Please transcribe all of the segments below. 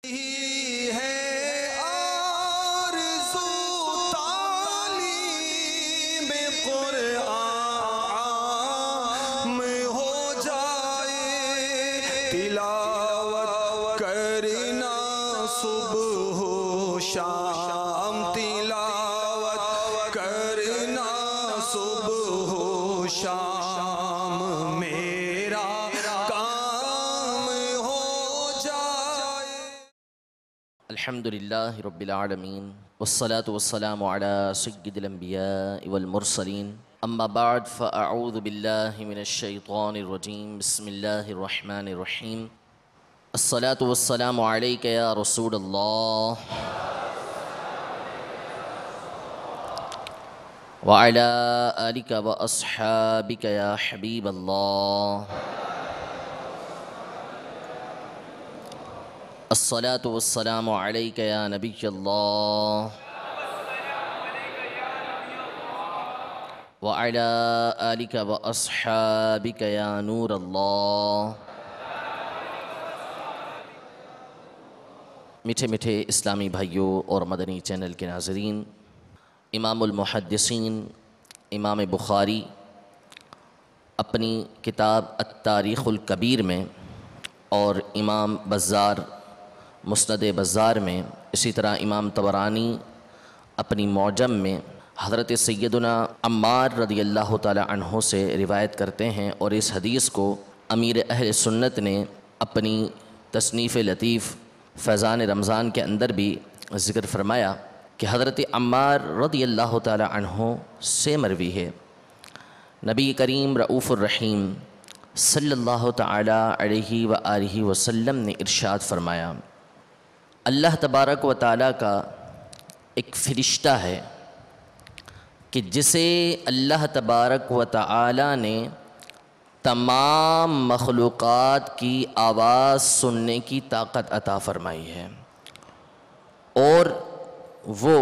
ہے آرزو تعلیم قرآن ہو جائے، تلاوت کرنا صبح و شام، تلاوت کرنا صبح و شام، میرا کام ہو جائے۔ الحمدللہ رب العالمین والصلاة والسلام على سید الانبیاء والمرسلین، اما بعد فاعوذ باللہ من الشیطان الرجیم، بسم اللہ الرحمن الرحیم۔ الصلاة والسلام علیک یا رسول اللہ وعلى آلک واصحابک یا حبیب اللہ۔ الصلاة والسلام علیک یا نبی اللہ وعلی آلک واصحابک یا نور اللہ۔ میٹھے میٹھے اسلامی بھائیوں اور مدنی چینل کے ناظرین، امام المحدثین امام بخاری اپنی کتاب التاریخ الکبیر میں اور امام بزار مسند بزار میں، اسی طرح امام طبرانی اپنی معجم میں حضرت سیدنا عمار رضی اللہ تعالی عنہ سے روایت کرتے ہیں، اور اس حدیث کو امیر اہل سنت نے اپنی تصنیف لطیف فیضان رمضان کے اندر بھی ذکر فرمایا کہ حضرت عمار رضی اللہ تعالی عنہ سے مروی ہے، نبی کریم رؤوف الرحیم صلی اللہ تعالی علیہ وآلہ وسلم نے ارشاد فرمایا، اللہ تبارک و تعالیٰ کا ایک فرشتہ ہے کہ جسے اللہ تبارک و تعالیٰ نے تمام مخلوقات کی آواز سننے کی طاقت عطا فرمائی ہے، اور وہ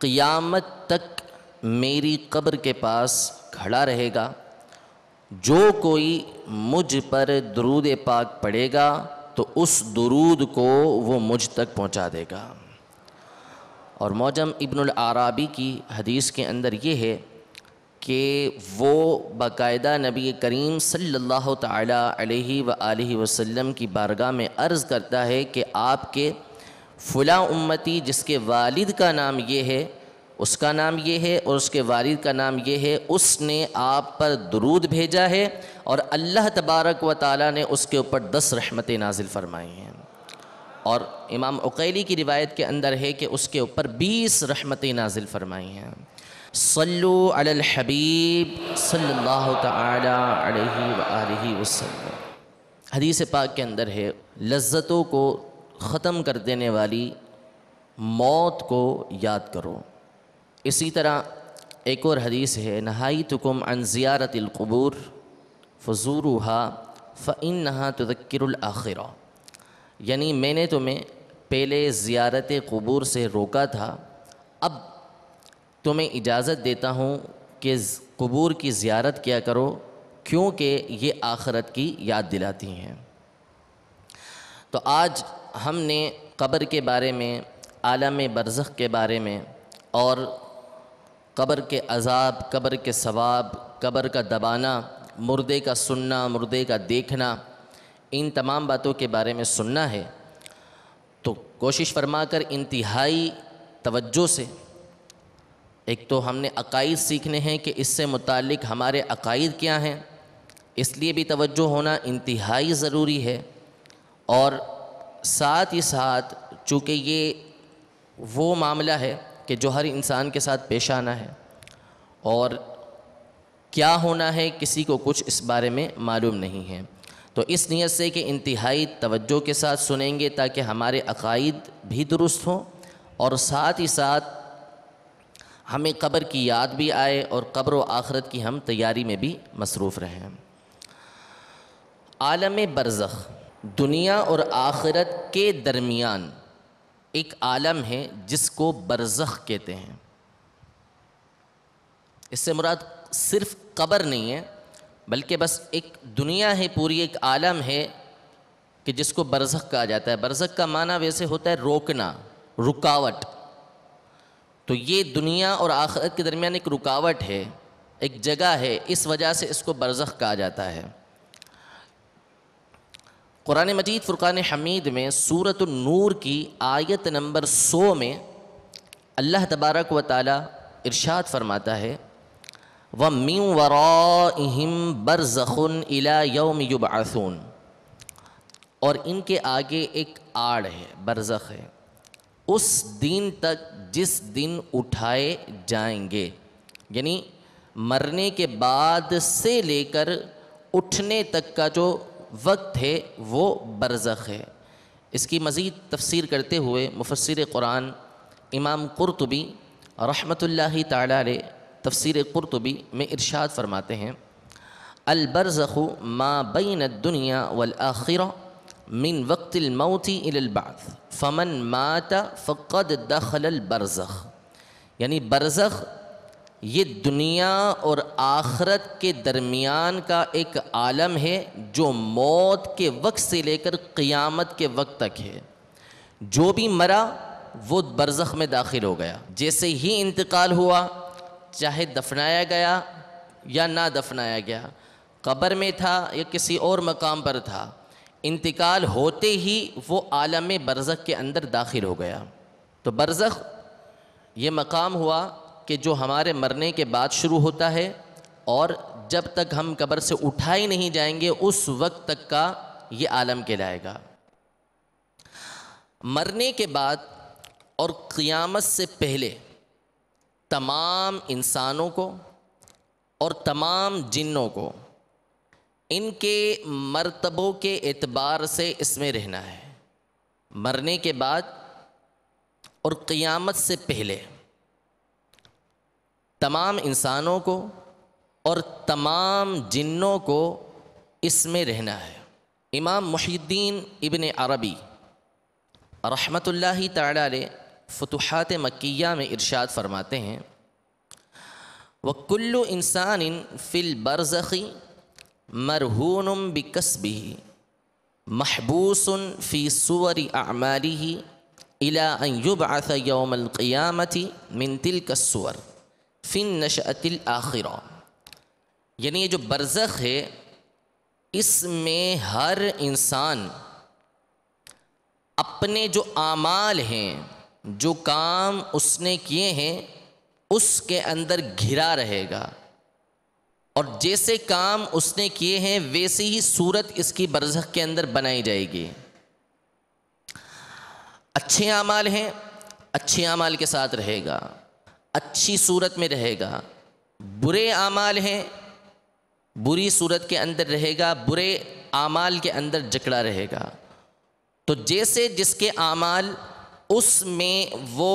قیامت تک میری قبر کے پاس کھڑا رہے گا۔ جو کوئی مجھ پر درود پاک پڑھے گا تو اس درود کو وہ مجھ تک پہنچا دے گا۔ اور معجم ابن العرابی کی حدیث کے اندر یہ ہے کہ وہ باقاعدہ نبی کریم صلی اللہ تعالی علیہ وآلہ وسلم کی بارگاہ میں عرض کرتا ہے کہ آپ کے فلاں امتی جس کے والد کا نام یہ ہے، اس کا نام یہ ہے، اور اس کے والد کا نام یہ ہے، اس نے آپ پر درود بھیجا ہے، اور اللہ تبارک و تعالیٰ نے اس کے اوپر 10 رحمتیں نازل فرمائی ہیں۔ اور امام عقیلی کی روایت کے اندر ہے کہ اس کے اوپر 20 رحمتیں نازل فرمائی ہیں۔ صلو علی الحبیب صلی اللہ تعالی علیہ وآلہ وسلم۔ حدیث پاک کے اندر ہے، لذتوں کو ختم کر دینے والی موت کو یاد کرو۔ اسی طرح ایک اور حدیث ہے، نہایتکم عن زیارت القبور فزوروها فإنها تذکر الآخرہ، یعنی میں نے تمہیں پہلے زیارت قبور سے روکا تھا، اب تمہیں اجازت دیتا ہوں کہ قبور کی زیارت کیا کرو، کیونکہ یہ آخرت کی یاد دلاتی ہیں۔ تو آج ہم نے قبر کے بارے میں، عالم برزخ کے بارے میں، اور قبر کے عذاب، قبر کے ثواب، قبر کا دبانا، مردے کا سننا، مردے کا دیکھنا، ان تمام باتوں کے بارے میں سننا ہے۔ تو کوشش فرما کر انتہائی توجہ سے، ایک تو ہم نے عقائد سیکھنے ہیں کہ اس سے متعلق ہمارے عقائد کیا ہیں، اس لیے بھی توجہ ہونا انتہائی ضروری ہے، اور ساتھ ہی ساتھ چونکہ یہ وہ معاملہ ہے کہ جو ہر انسان کے ساتھ پیش آنا ہے، اور کیا ہونا ہے کسی کو کچھ اس بارے میں معلوم نہیں ہے، تو اس نیت سے کہ انتہائی توجہ کے ساتھ سنیں گے تاکہ ہمارے عقائد بھی درست ہوں، اور ساتھ ہی ساتھ ہمیں قبر کی یاد بھی آئے، اور قبر و آخرت کی ہم تیاری میں بھی مصروف رہیں۔ عالم برزخ دنیا اور آخرت کے درمیان ایک عالم ہے جس کو برزخ کہتے ہیں۔ اس سے مراد صرف قبر نہیں ہے، بلکہ بس ایک دنیا ہے، پوری ایک عالم ہے کہ جس کو برزخ کہا جاتا ہے۔ برزخ کا معنی ویسے ہوتا ہے روکنا، رکاوٹ۔ تو یہ دنیا اور آخرت کے درمیان ایک رکاوٹ ہے، ایک جگہ ہے، اس وجہ سے اس کو برزخ کہا جاتا ہے۔ قرآن مجید فرقان حمید میں سورۃ النور کی آیت نمبر 100 میں اللہ تبارک و تعالی ارشاد فرماتا ہے وَمِن وَرَائِهِمْ بَرْزَخٌ إِلَى يَوْمِ يُبْعَثُونَ، اور ان کے آگے ایک آڑ ہے، برزخ ہے، اس دن تک جس دن اٹھائے جائیں گے، یعنی مرنے کے بعد سے لے کر اٹھنے تک کا جو وقت ہے وہ برزخ ہے۔ اس کی مزید تفسیر کرتے ہوئے مفسر قرآن امام قرطبی رحمۃ اللہ تعالی علیہ تفسیر قرطبی میں ارشاد فرماتے ہیں البرزخ ما بین الدنیا والآخرہ من وقت الموت الى البعث فمن مات فقد دخل البرزخ، یعنی برزخ یہ دنیا اور آخرت کے درمیان کا ایک عالم ہے جو موت کے وقت سے لے کر قیامت کے وقت تک ہے۔ جو بھی مرا وہ برزخ میں داخل ہو گیا، جیسے ہی انتقال ہوا، چاہے دفنایا گیا یا نہ دفنایا گیا، قبر میں تھا یا کسی اور مقام پر تھا، انتقال ہوتے ہی وہ عالم برزخ کے اندر داخل ہو گیا۔ تو برزخ یہ مقام ہوا کہ جو ہمارے مرنے کے بعد شروع ہوتا ہے اور جب تک ہم قبر سے اٹھائے نہیں جائیں گے اس وقت تک کا یہ عالم کہلائے گا۔ مرنے کے بعد اور قیامت سے پہلے تمام انسانوں کو اور تمام جنوں کو ان کے مرتبوں کے اعتبار سے اس میں رہنا ہے۔ مرنے کے بعد اور قیامت سے پہلے تمام انسانوں کو اور تمام جنوں کو اس میں رہنا ہے۔ امام محی الدین ابن عربی رحمۃ اللہ تعالی علیہ فتوحات مکیہ میں ارشاد فرماتے ہیں وَكُلُّ إِنسَانٍ فِي الْبَرْزَخِ مَرْهُونٌ بِكَسْبِهِ مَحْبُوسٌ فِي صُوَرِ أَعْمَالِهِ إِلَىٰ أَن يُبْعَثَ يَوْمَ الْقِيَامَةِ مِن تِلْكَ الصُّوَرِ فِي النَّشْأَةِ الْآخِرَةِ، یعنی یہ جو برزخ ہے اس میں ہر انسان اپنے جو اعمال ہیں، جو کام اس نے کیے ہیں اس کے اندر گھرا رہے گا، اور جیسے کام اس نے کیے ہیں ویسی ہی صورت اس کی برزخ کے اندر بنائی جائے گی۔ اچھے اعمال ہیں، اچھے اعمال کے ساتھ رہے گا، اچھی صورت میں رہے گا، برے اعمال ہیں، بری صورت کے اندر رہے گا، برے اعمال کے اندر جکڑا رہے گا۔ تو جیسے جس کے اعمال اس میں وہ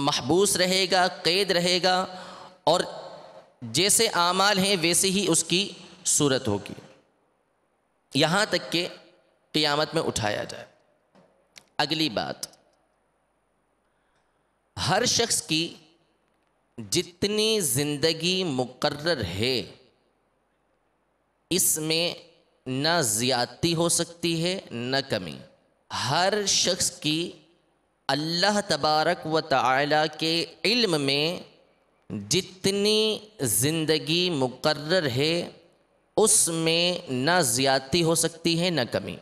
محبوس رہے گا، قید رہے گا، اور جیسے اعمال ہیں ویسے ہی اس کی صورت ہوگی، یہاں تک کہ قیامت میں اٹھایا جائے۔ اگلی بات، ہر شخص کی جتنی زندگی مقرر ہے اس میں نہ زیادتی ہو سکتی ہے نہ کمی۔ ہر شخص کی اللہ تبارک و تعالی کے علم میں جتنی زندگی مقرر ہے اس میں نہ زیادتی ہو سکتی ہے نہ کمی۔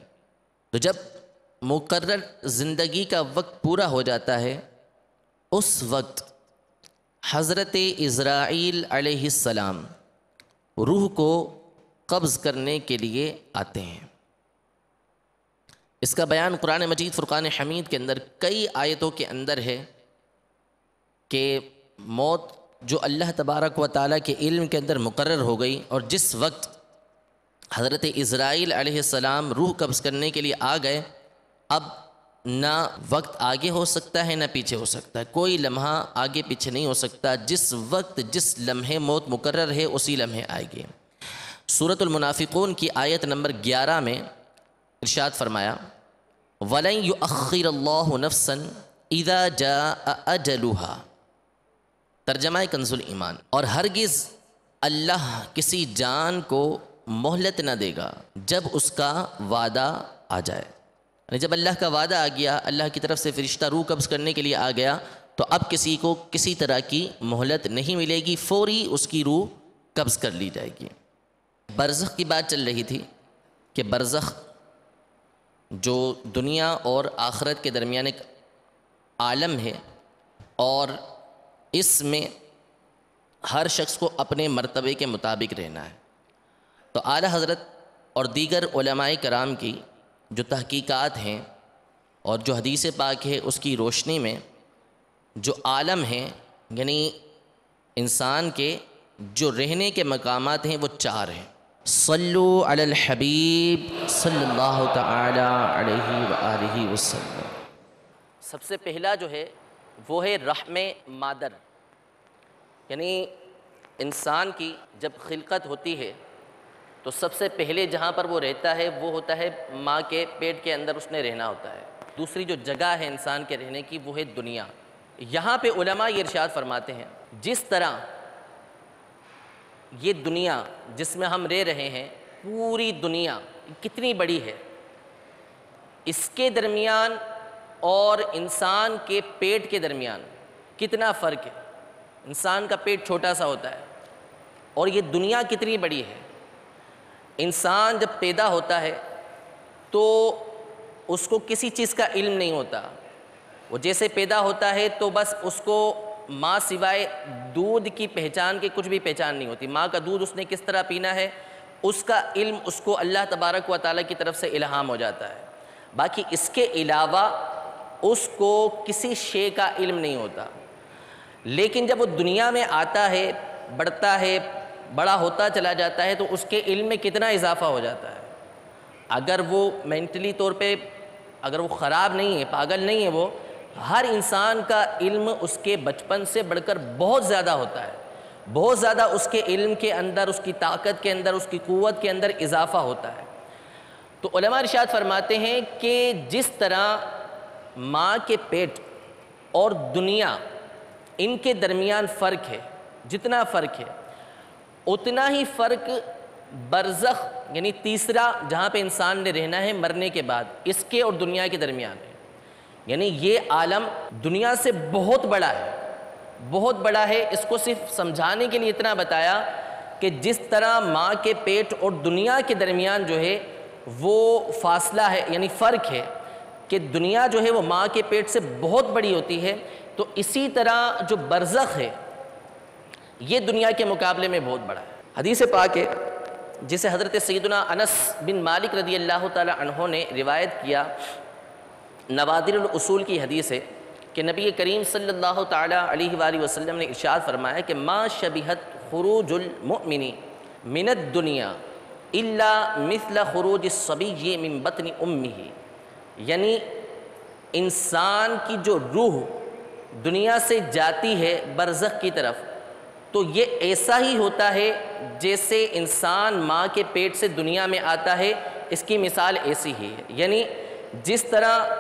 تو جب مقرر زندگی کا وقت پورا ہو جاتا ہے اس وقت حضرت عزرائیل علیہ السلام روح کو قبض کرنے کے لیے آتے ہیں۔ اس کا بیان قرآن مجید فرقان حمید کے اندر کئی آیتوں کے اندر ہے کہ موت جو اللہ تبارک و تعالیٰ کے علم کے اندر مقرر ہو گئی، اور جس وقت حضرت عزرائیل علیہ السلام روح قبض کرنے کے لیے آ گئے، اب نہ وقت آگے ہو سکتا ہے نہ پیچھے ہو سکتا ہے، کوئی لمحہ آگے پیچھے نہیں ہو سکتا، جس وقت جس لمحے موت مقرر ہے اسی لمحے آئے گی۔ سورۃ المنافقون کی آیت نمبر 11 میں ارشاد فرمایا وَلَن يُؤَخِّرَ اللَّهُ نَفْسًا إِذَا جَاءَ أَجَلُهَا، ترجمہ کنز الایمان، اور ہرگز اللہ کسی جان کو مہلت نہ دے گا جب اس کا وعدہ آ جائے. یعنی جب اللہ کا وعدہ آ گیا، اللہ کی طرف سے فرشتہ روح قبض کرنے کے لیے آ گیا، تو اب کسی کو کسی طرح کی مہلت نہیں ملے گی، فوری اس کی روح قبض کر لی جائے گی. برزخ کی بات چل رہی تھی کہ برزخ جو دنیا اور آخرت کے درمیان ایک عالم ہے، اور اس میں ہر شخص کو اپنے مرتبے کے مطابق رہنا ہے. تو اعلیٰ حضرت اور دیگر علماء کرام کی جو تحقیقات ہیں اور جو حدیث پاک ہے اس کی روشنی میں جو عالم ہیں، یعنی انسان کے جو رہنے کے مقامات ہیں وہ 4 ہیں. صلو علی الحبیب صلی اللہ تعالی علیہ وآلہ وسلم. سب سے پہلا جو ہے وہ ہے رحم مادر. یعنی انسان کی جب خلقت ہوتی ہے تو سب سے پہلے جہاں پر وہ رہتا ہے وہ ہوتا ہے ماں کے پیٹ کے اندر، اس نے رہنا ہوتا ہے. دوسری جو جگہ ہے انسان کے رہنے کی وہ ہے دنیا. یہاں پہ علماء یہ ارشاد فرماتے ہیں جس طرح یہ دنیا جس میں ہم رہ رہے ہیں، پوری دنیا کتنی بڑی ہے، اس کے درمیان اور انسان کے پیٹ کے درمیان کتنا فرق ہے. انسان کا پیٹ چھوٹا سا ہوتا ہے اور یہ دنیا کتنی بڑی ہے. انسان جب پیدا ہوتا ہے تو اس کو کسی چیز کا علم نہیں ہوتا. وہ جیسے پیدا ہوتا ہے تو بس اس کو ماں سوائے دودھ کی پہچان کے کچھ بھی پہچان نہیں ہوتی. ماں کا دودھ اس نے کس طرح پینا ہے اس کا علم اس کو اللہ تبارک و تعالیٰ کی طرف سے الہام ہو جاتا ہے. باقی اس کے علاوہ اس کو کسی شے کا علم نہیں ہوتا. لیکن جب وہ دنیا میں آتا ہے، بڑھتا ہے، بڑا ہوتا چلا جاتا ہے تو اس کے علم میں کتنا اضافہ ہو جاتا ہے. اگر وہ مینٹلی طور پہ اگر وہ خراب نہیں ہے، پاگل نہیں ہے، وہ ہر انسان کا علم اس کے بچپن سے بڑھ کر بہت زیادہ ہوتا ہے. بہت زیادہ اس کے علم کے اندر، اس کی طاقت کے اندر، اس کی قوت کے اندر اضافہ ہوتا ہے. تو علماء ارشاد فرماتے ہیں کہ جس طرح ماں کے پیٹ اور دنیا ان کے درمیان فرق ہے، جتنا فرق ہے اتنا ہی فرق برزخ یعنی تیسرا جہاں پہ انسان نے رہنا ہے مرنے کے بعد، اس کے اور دنیا کے درمیان ہے. یعنی یہ عالم دنیا سے بہت بڑا ہے، بہت بڑا ہے. اس کو صرف سمجھانے کے لیے اتنا بتایا کہ جس طرح ماں کے پیٹ اور دنیا کے درمیان جو ہے وہ فاصلہ ہے، یعنی فرق ہے کہ دنیا جو ہے وہ ماں کے پیٹ سے بہت بڑی ہوتی ہے، تو اسی طرح جو برزخ ہے یہ دنیا کے مقابلے میں بہت بڑا ہے. حدیث پاک ہے جسے حضرت سیدنا انس بن مالک رضی اللہ تعالی عنہ نے روایت کیا، نوادر الاصول کی حدیث ہے کہ نبی کریم صلی اللہ تعالی علیہ وآلہ وسلم نے ارشاد فرمایا کہ ما شبہت خروج المؤمن من الدنیا الا مثل خروج الصبی من بطن امہ. یعنی انسان کی جو روح دنیا سے جاتی ہے برزخ کی طرف تو یہ ایسا ہی ہوتا ہے جیسے انسان ماں کے پیٹ سے دنیا میں آتا ہے. اس کی مثال ایسی ہی ہے. یعنی جس طرح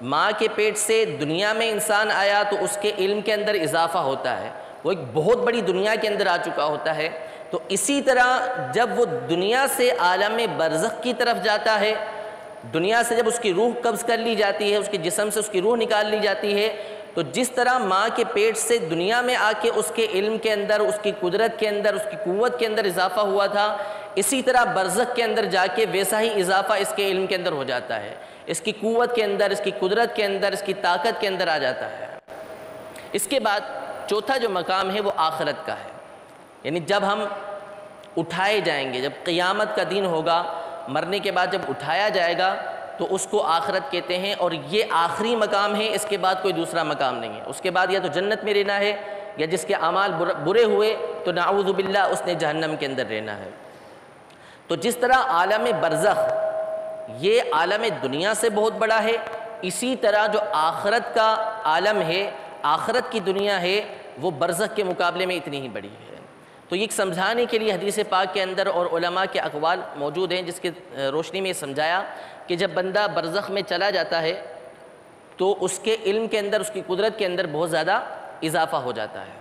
ماں کے پیٹ سے دنیا میں انسان آیا تو اس کے علم کے اندر اضافہ ہوتا ہے، وہ ایک بہت بڑی دنیا کے اندر آ چکا ہوتا ہے. تو اسی طرح جب وہ دنیا سے عالم برزخ کی طرف جاتا ہے، دنیا سے جب اس کی روح قبض کر لی جاتی ہے، اس کے جسم سے اس کی روح نکال لی جاتی ہے، تو جس طرح ماں کے پیٹ سے دنیا میں آ کے اس کے علم کے اندر، اس کی قدرت کے اندر، اس کی قوت کے اندر اضافہ ہوا تھا، اسی طرح برزخ کے اندر جا کے ویسا ہی اضافہ اس کے علم کے اندر ہو جاتا ہے، اس کی قوت کے اندر، اس کی قدرت کے اندر، اس کی طاقت کے اندر آ جاتا ہے. اس کے بعد چوتھا جو مقام ہے وہ آخرت کا ہے. یعنی جب ہم اٹھائے جائیں گے، جب قیامت کا دن ہوگا، مرنے کے بعد جب اٹھایا جائے گا تو اس کو آخرت کہتے ہیں، اور یہ آخری مقام ہے. اس کے بعد کوئی دوسرا مقام نہیں ہے. اس کے بعد یا تو جنت میں رہنا ہے، یا جس کے اعمال برے ہوئے تو نعوذ باللہ اس نے جہنم کے اندر رہنا ہے. تو جس طرح عالم برزخ یہ عالم دنیا سے بہت بڑا ہے، اسی طرح جو آخرت کا عالم ہے، آخرت کی دنیا ہے، وہ برزخ کے مقابلے میں اتنی ہی بڑی ہے. تو یہ سمجھانے کے لیے حدیث پاک کے اندر اور علماء کے اقوال موجود ہیں جس کی روشنی میں سمجھایا کہ جب بندہ برزخ میں چلا جاتا ہے تو اس کے علم کے اندر، اس کی قدرت کے اندر بہت زیادہ اضافہ ہو جاتا ہے.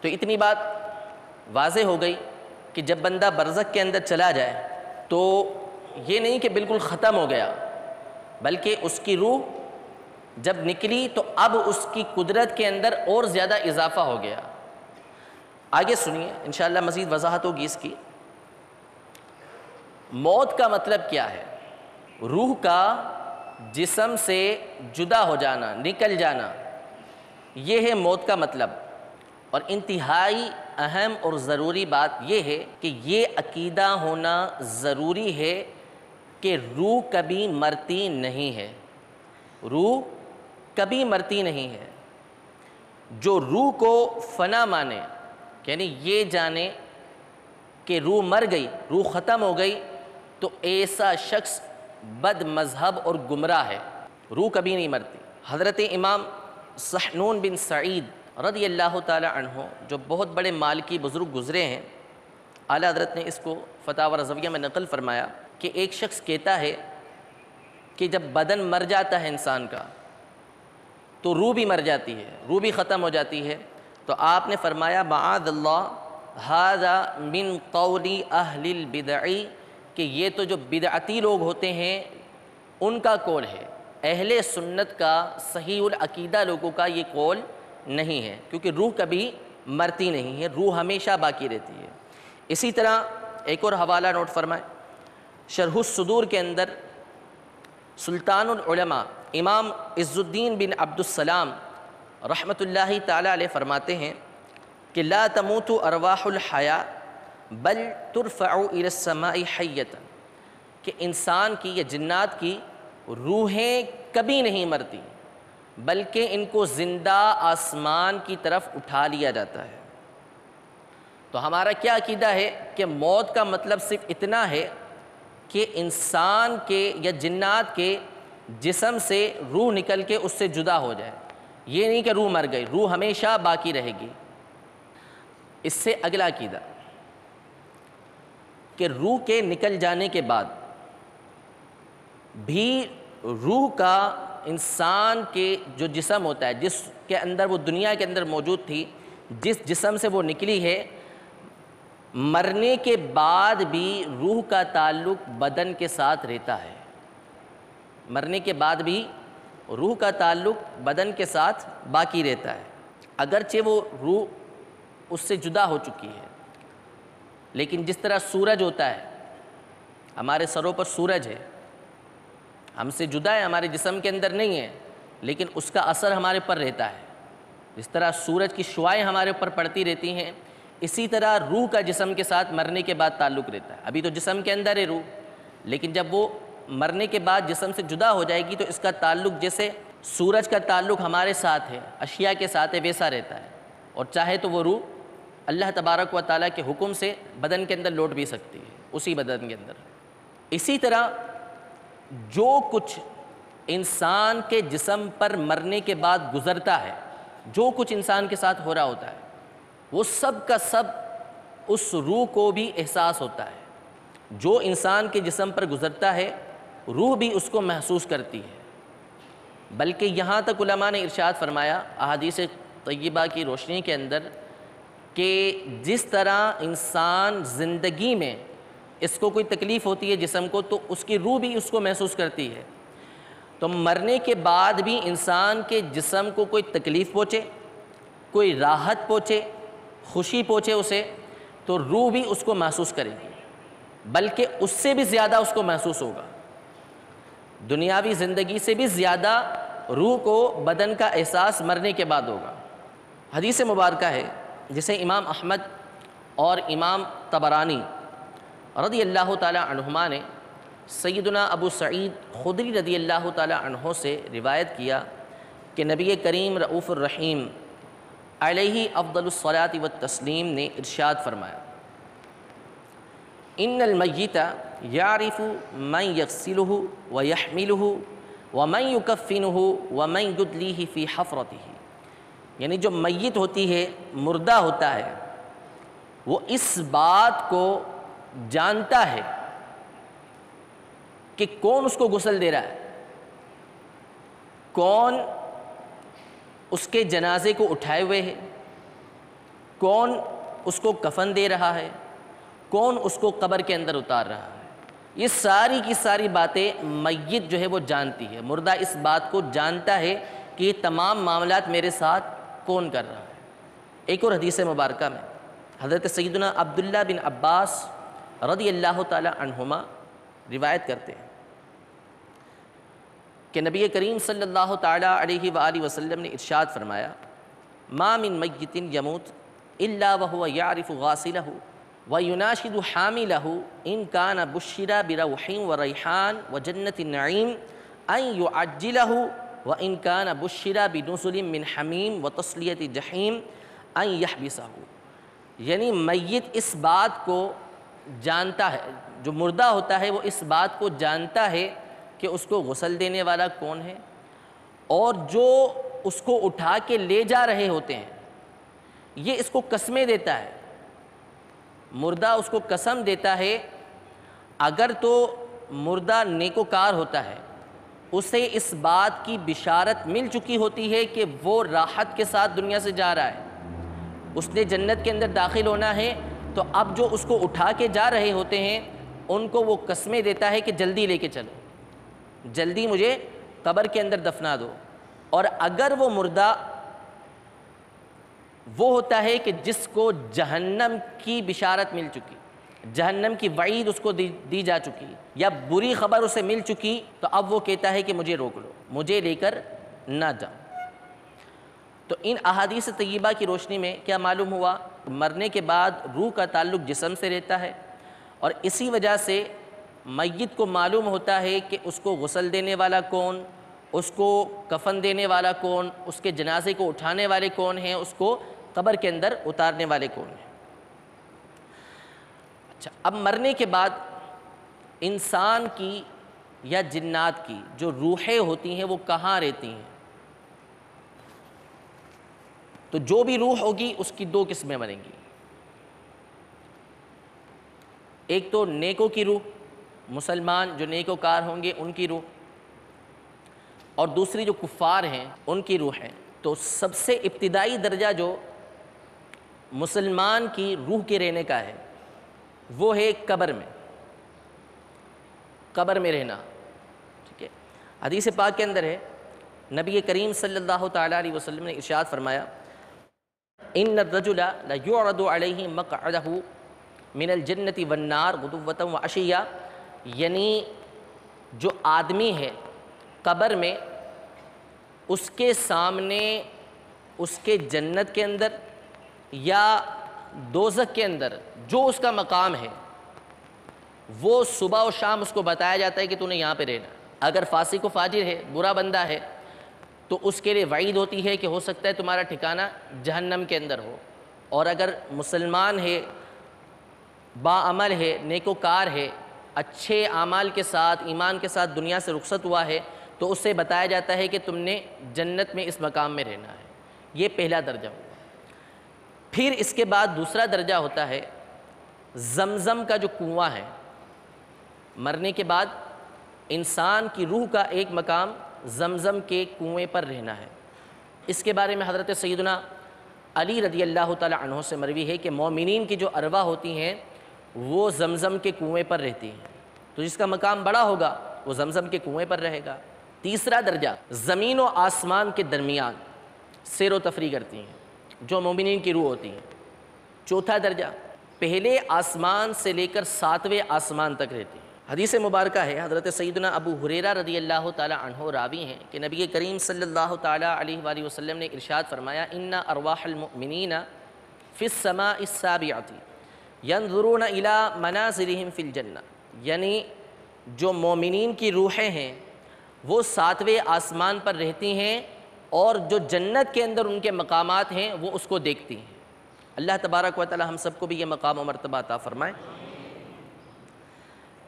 تو اتنی بات واضح ہو گئی کہ جب بندہ برزخ کے اندر چلا جائے تو یہ نہیں کہ بالکل ختم ہو گیا، بلکہ اس کی روح جب نکلی تو اب اس کی قدرت کے اندر اور زیادہ اضافہ ہو گیا۔ آگے سنیے انشاءاللہ مزید وضاحت ہوگی اس کی۔ موت کا مطلب کیا ہے؟ روح کا جسم سے جدا ہو جانا، نکل جانا، یہ ہے موت کا مطلب۔ اور انتہائی اہم اور ضروری بات یہ ہے کہ یہ عقیدہ ہونا ضروری ہے کہ روح کبھی مرتی نہیں ہے، روح کبھی مرتی نہیں ہے۔ جو روح کو فنا مانے، یعنی یہ جانے کہ روح مر گئی، روح ختم ہو گئی، تو ایسا شخص بد مذہب اور گمراہ ہے۔ روح کبھی نہیں مرتی۔ حضرت امام سحنون بن سعید رضی اللہ تعالی عنہ جو بہت بڑے مالکی بزرگ گزرے ہیں، اعلیٰ حضرت نے اس کو فتاوی رضویہ میں نقل فرمایا کہ ایک شخص کہتا ہے کہ جب بدن مر جاتا ہے انسان کا تو روح بھی مر جاتی ہے، روح بھی ختم ہو جاتی ہے۔ تو آپ نے فرمایا معاذ اللہ ھذا من قول اہل البدع، کہ یہ تو جو بدعتی لوگ ہوتے ہیں ان کا قول ہے، اہل سنت کا صحیح العقیدہ لوگوں کا یہ قول نہیں ہے، کیونکہ روح کبھی مرتی نہیں ہے، روح ہمیشہ باقی رہتی ہے۔ اسی طرح ایک اور حوالہ نوٹ فرمائیں، شرح الصدور کے اندر سلطان العلماء امام عز الدین بن عبد السلام رحمۃ اللہ تعالی علیہ فرماتے ہیں کہ لا تموت ارواح الحیاء بل ترفع الى السماء حیۃ، کہ انسان کی یا جنات کی روحیں کبھی نہیں مرتی بلکہ ان کو زندہ آسمان کی طرف اٹھا لیا جاتا ہے۔ تو ہمارا کیا عقیدہ ہے کہ موت کا مطلب صرف اتنا ہے کہ انسان کے یا جنات کے جسم سے روح نکل کے اس سے جدا ہو جائے، یہ نہیں کہ روح مر گئی، روح ہمیشہ باقی رہے گی۔ اس سے اگلا عقیدہ کہ روح کے نکل جانے کے بعد بھی روح کا انسان کے جو جسم ہوتا ہے، جس کے اندر وہ دنیا کے اندر موجود تھی، جس جسم سے وہ نکلی ہے، مرنے کے بعد بھی روح کا تعلق بدن کے ساتھ رہتا ہے۔ مرنے کے بعد بھی روح کا تعلق بدن کے ساتھ باقی رہتا ہے، اگرچہ وہ روح اس سے جدا ہو چکی ہے۔ لیکن جس طرح سورج ہوتا ہے، ہمارے سروں پر سورج ہے، ہم سے جدا ہے، ہمارے جسم کے اندر نہیں ہے، لیکن اس کا اثر ہمارے پر رہتا ہے۔ جس طرح سورج کی شعاعیں ہمارے اوپر پڑتی رہتی ہیں، اسی طرح روح کا جسم کے ساتھ مرنے کے بعد تعلق رہتا ہے۔ ابھی تو جسم کے اندر ہے روح، لیکن جب وہ مرنے کے بعد جسم سے جدا ہو جائے گی تو اس کا تعلق جیسے سورج کا تعلق ہمارے ساتھ ہے، اشیاء کے ساتھ ہے، ویسا رہتا ہے، اور چاہے تو وہ روح اللہ تبارک و تعالیٰ کے حکم سے بدن کے اندر لوٹ بھی سکتی ہے، اسی بدن کے اندر۔ اسی طرح جو کچھ انسان کے جسم پر مرنے کے بعد گزرتا ہے، جو کچھ انسان کے ساتھ ہو رہا ہوتا ہے، وہ سب کا سب اس روح کو بھی احساس ہوتا ہے۔ جو انسان کے جسم پر گزرتا ہے، روح بھی اس کو محسوس کرتی ہے۔ بلکہ یہاں تک علماء نے ارشاد فرمایا احادیث طیبہ کی روشنی کے اندر کہ جس طرح انسان زندگی میں اس کو کوئی تکلیف ہوتی ہے جسم کو، تو اس کی روح بھی اس کو محسوس کرتی ہے۔ تو مرنے کے بعد بھی انسان کے جسم کو کوئی تکلیف پہنچے، کوئی راحت پہنچے، خوشی پہنچے اسے، تو روح بھی اس کو محسوس کرے گی، بلکہ اس سے بھی زیادہ اس کو محسوس ہوگا۔ دنیاوی زندگی سے بھی زیادہ روح کو بدن کا احساس مرنے کے بعد ہوگا۔ حدیث مبارکہ ہے جسے امام احمد اور امام طبرانی رضی اللہ تعالی عنہما نے سیدنا ابو سعید خدری رضی اللہ تعالی عنہ سے روایت کیا کہ نبی کریم رؤوف الرحیم علیہ افضل الصلاۃ والتسلیم نے ارشاد فرمایا، ان المیت یعرف من یغسلہ ویحملہ ومن یکفنہ ومن یدلیہ فی حفرتہ، یعنی جو میت ہوتی ہے، مردہ ہوتا ہے، وہ اس بات کو جانتا ہے کہ کون اس کو غسل دے رہا ہے، کون اس کے جنازے کو اٹھائے ہوئے ہے، کون اس کو کفن دے رہا ہے، کون اس کو قبر کے اندر اتار رہا ہے۔ یہ ساری کی ساری باتیں میت جو ہے وہ جانتی ہے، مردہ اس بات کو جانتا ہے کہ یہ تمام معاملات میرے ساتھ کون کر رہا ہے۔ ایک اور حدیث مبارکہ میں حضرت سیدنا عبداللہ بن عباس رضی اللہ تعالی عنہما روایت کرتے ہیں کہ نبی کریم صلی اللہ تعالی علیہ وآلہ وسلم نے ارشاد فرمایا، ما من میت یموت الا وهو یعرف غاسلہ ویناشد حاملہ ان کان بشر بروح وریحان وجنت النعیم ان یعجلہ وان کان بشر بنزل من حمیم وتصلیۃ جحیم ان یحبسہ۔ یعنی میت اس بات کو جانتا ہے، جو مردہ ہوتا ہے وہ اس بات کو جانتا ہے کہ اس کو غسل دینے والا کون ہے، اور جو اس کو اٹھا کے لے جا رہے ہوتے ہیں یہ اس کو قسمیں دیتا ہے۔ مردہ اس کو قسم دیتا ہے، اگر تو مردہ نیکوکار ہوتا ہے اسے اس بات کی بشارت مل چکی ہوتی ہے کہ وہ راحت کے ساتھ دنیا سے جا رہا ہے، اس نے جنت کے اندر داخل ہونا ہے، تو اب جو اس کو اٹھا کے جا رہے ہوتے ہیں ان کو وہ قسمیں دیتا ہے کہ جلدی لے کے چلو، جلدی مجھے قبر کے اندر دفنا دو۔ اور اگر وہ مردہ وہ ہوتا ہے کہ جس کو جہنم کی بشارت مل چکی، جہنم کی وعید اس کو دی جا چکی، یا بری خبر اسے مل چکی، تو اب وہ کہتا ہے کہ مجھے روک لو، مجھے لے کر نہ جاؤ۔ تو ان احادیث طیبہ کی روشنی میں کیا معلوم ہوا؟ مرنے کے بعد روح کا تعلق جسم سے رہتا ہے، اور اسی وجہ سے میت کو معلوم ہوتا ہے کہ اس کو غسل دینے والا کون، اس کو کفن دینے والا کون، اس کے جنازے کو اٹھانے والے کون ہیں، اس کو قبر کے اندر اتارنے والے کون ہیں۔ اچھا، اب مرنے کے بعد انسان کی یا جنات کی جو روحیں ہوتی ہیں وہ کہاں رہتی ہیں؟ تو جو بھی روح ہوگی اس کی دو قسمیں بنیں گی، ایک تو نیکوں کی روح، مسلمان جو نیکوکار ہوں گے ان کی روح، اور دوسری جو کفار ہیں ان کی روح ہیں۔ تو سب سے ابتدائی درجہ جو مسلمان کی روح کے رہنے کا ہے وہ ہے قبر میں، قبر میں رہنا، ٹھیک ہے۔ حدیث پاک کے اندر ہے، نبی کریم صلی اللہ تعالیٰ علیہ وسلم نے ارشاد فرمایا، ان الرجل لیعرض علیہ مقعدہ من الجنۃ والنار غدوۃ وعشیہ، یعنی جو آدمی ہے قبر میں اس کے سامنے اس کے جنت کے اندر یا دوزخ کے اندر جو اس کا مقام ہے وہ صبح و شام اس کو بتایا جاتا ہے کہ تو نے یہاں پہ رہنا۔ اگر فاسق و فاجر ہے، برا بندہ ہے، تو اس کے لیے وعید ہوتی ہے کہ ہو سکتا ہے تمہارا ٹھکانہ جہنم کے اندر ہو، اور اگر مسلمان ہے، باعمل ہے، نیکوکار ہے، اچھے اعمال کے ساتھ ایمان کے ساتھ دنیا سے رخصت ہوا ہے، تو اس سے بتایا جاتا ہے کہ تم نے جنت میں اس مقام میں رہنا ہے۔ یہ پہلا درجہ ہوا۔ پھر اس کے بعد دوسرا درجہ ہوتا ہے زمزم کا جو کنواں ہے۔ مرنے کے بعد انسان کی روح کا ایک مقام زمزم کے کنویں پر رہنا ہے۔ اس کے بارے میں حضرت سیدنا علی رضی اللہ تعالی عنہ سے مروی ہے کہ مومنین کی جو ارواح ہوتی ہیں وہ زمزم کے کنویں پر رہتی ہیں، تو جس کا مقام بڑا ہوگا وہ زمزم کے کنویں پر رہے گا۔ تیسرا درجہ زمین و آسمان کے درمیان سیر و تفریح کرتی ہیں جو مومنین کی روح ہوتی ہیں۔ چوتھا درجہ پہلے آسمان سے لے کر 7ویں آسمان تک رہتی ہیں۔ حدیث مبارکہ ہے، حضرت سیدنا ابو ہریرہ رضی اللہ تعالی عنہ راوی ہیں کہ نبی کریم صلی اللہ تعالی علیہ وآلہ وسلم نے ارشاد فرمایا، ان ارواح المؤمنین فی السماء السابعۃ ینظرون الی منازلہم فی الجنہ، یعنی جو مومنین کی روحیں ہیں وہ 7ویں آسمان پر رہتی ہیں، اور جو جنت کے اندر ان کے مقامات ہیں وہ اس کو دیکھتی ہیں۔ اللہ تبارک و تعالی ہم سب کو بھی یہ مقام و مرتبہ عطا فرمائے۔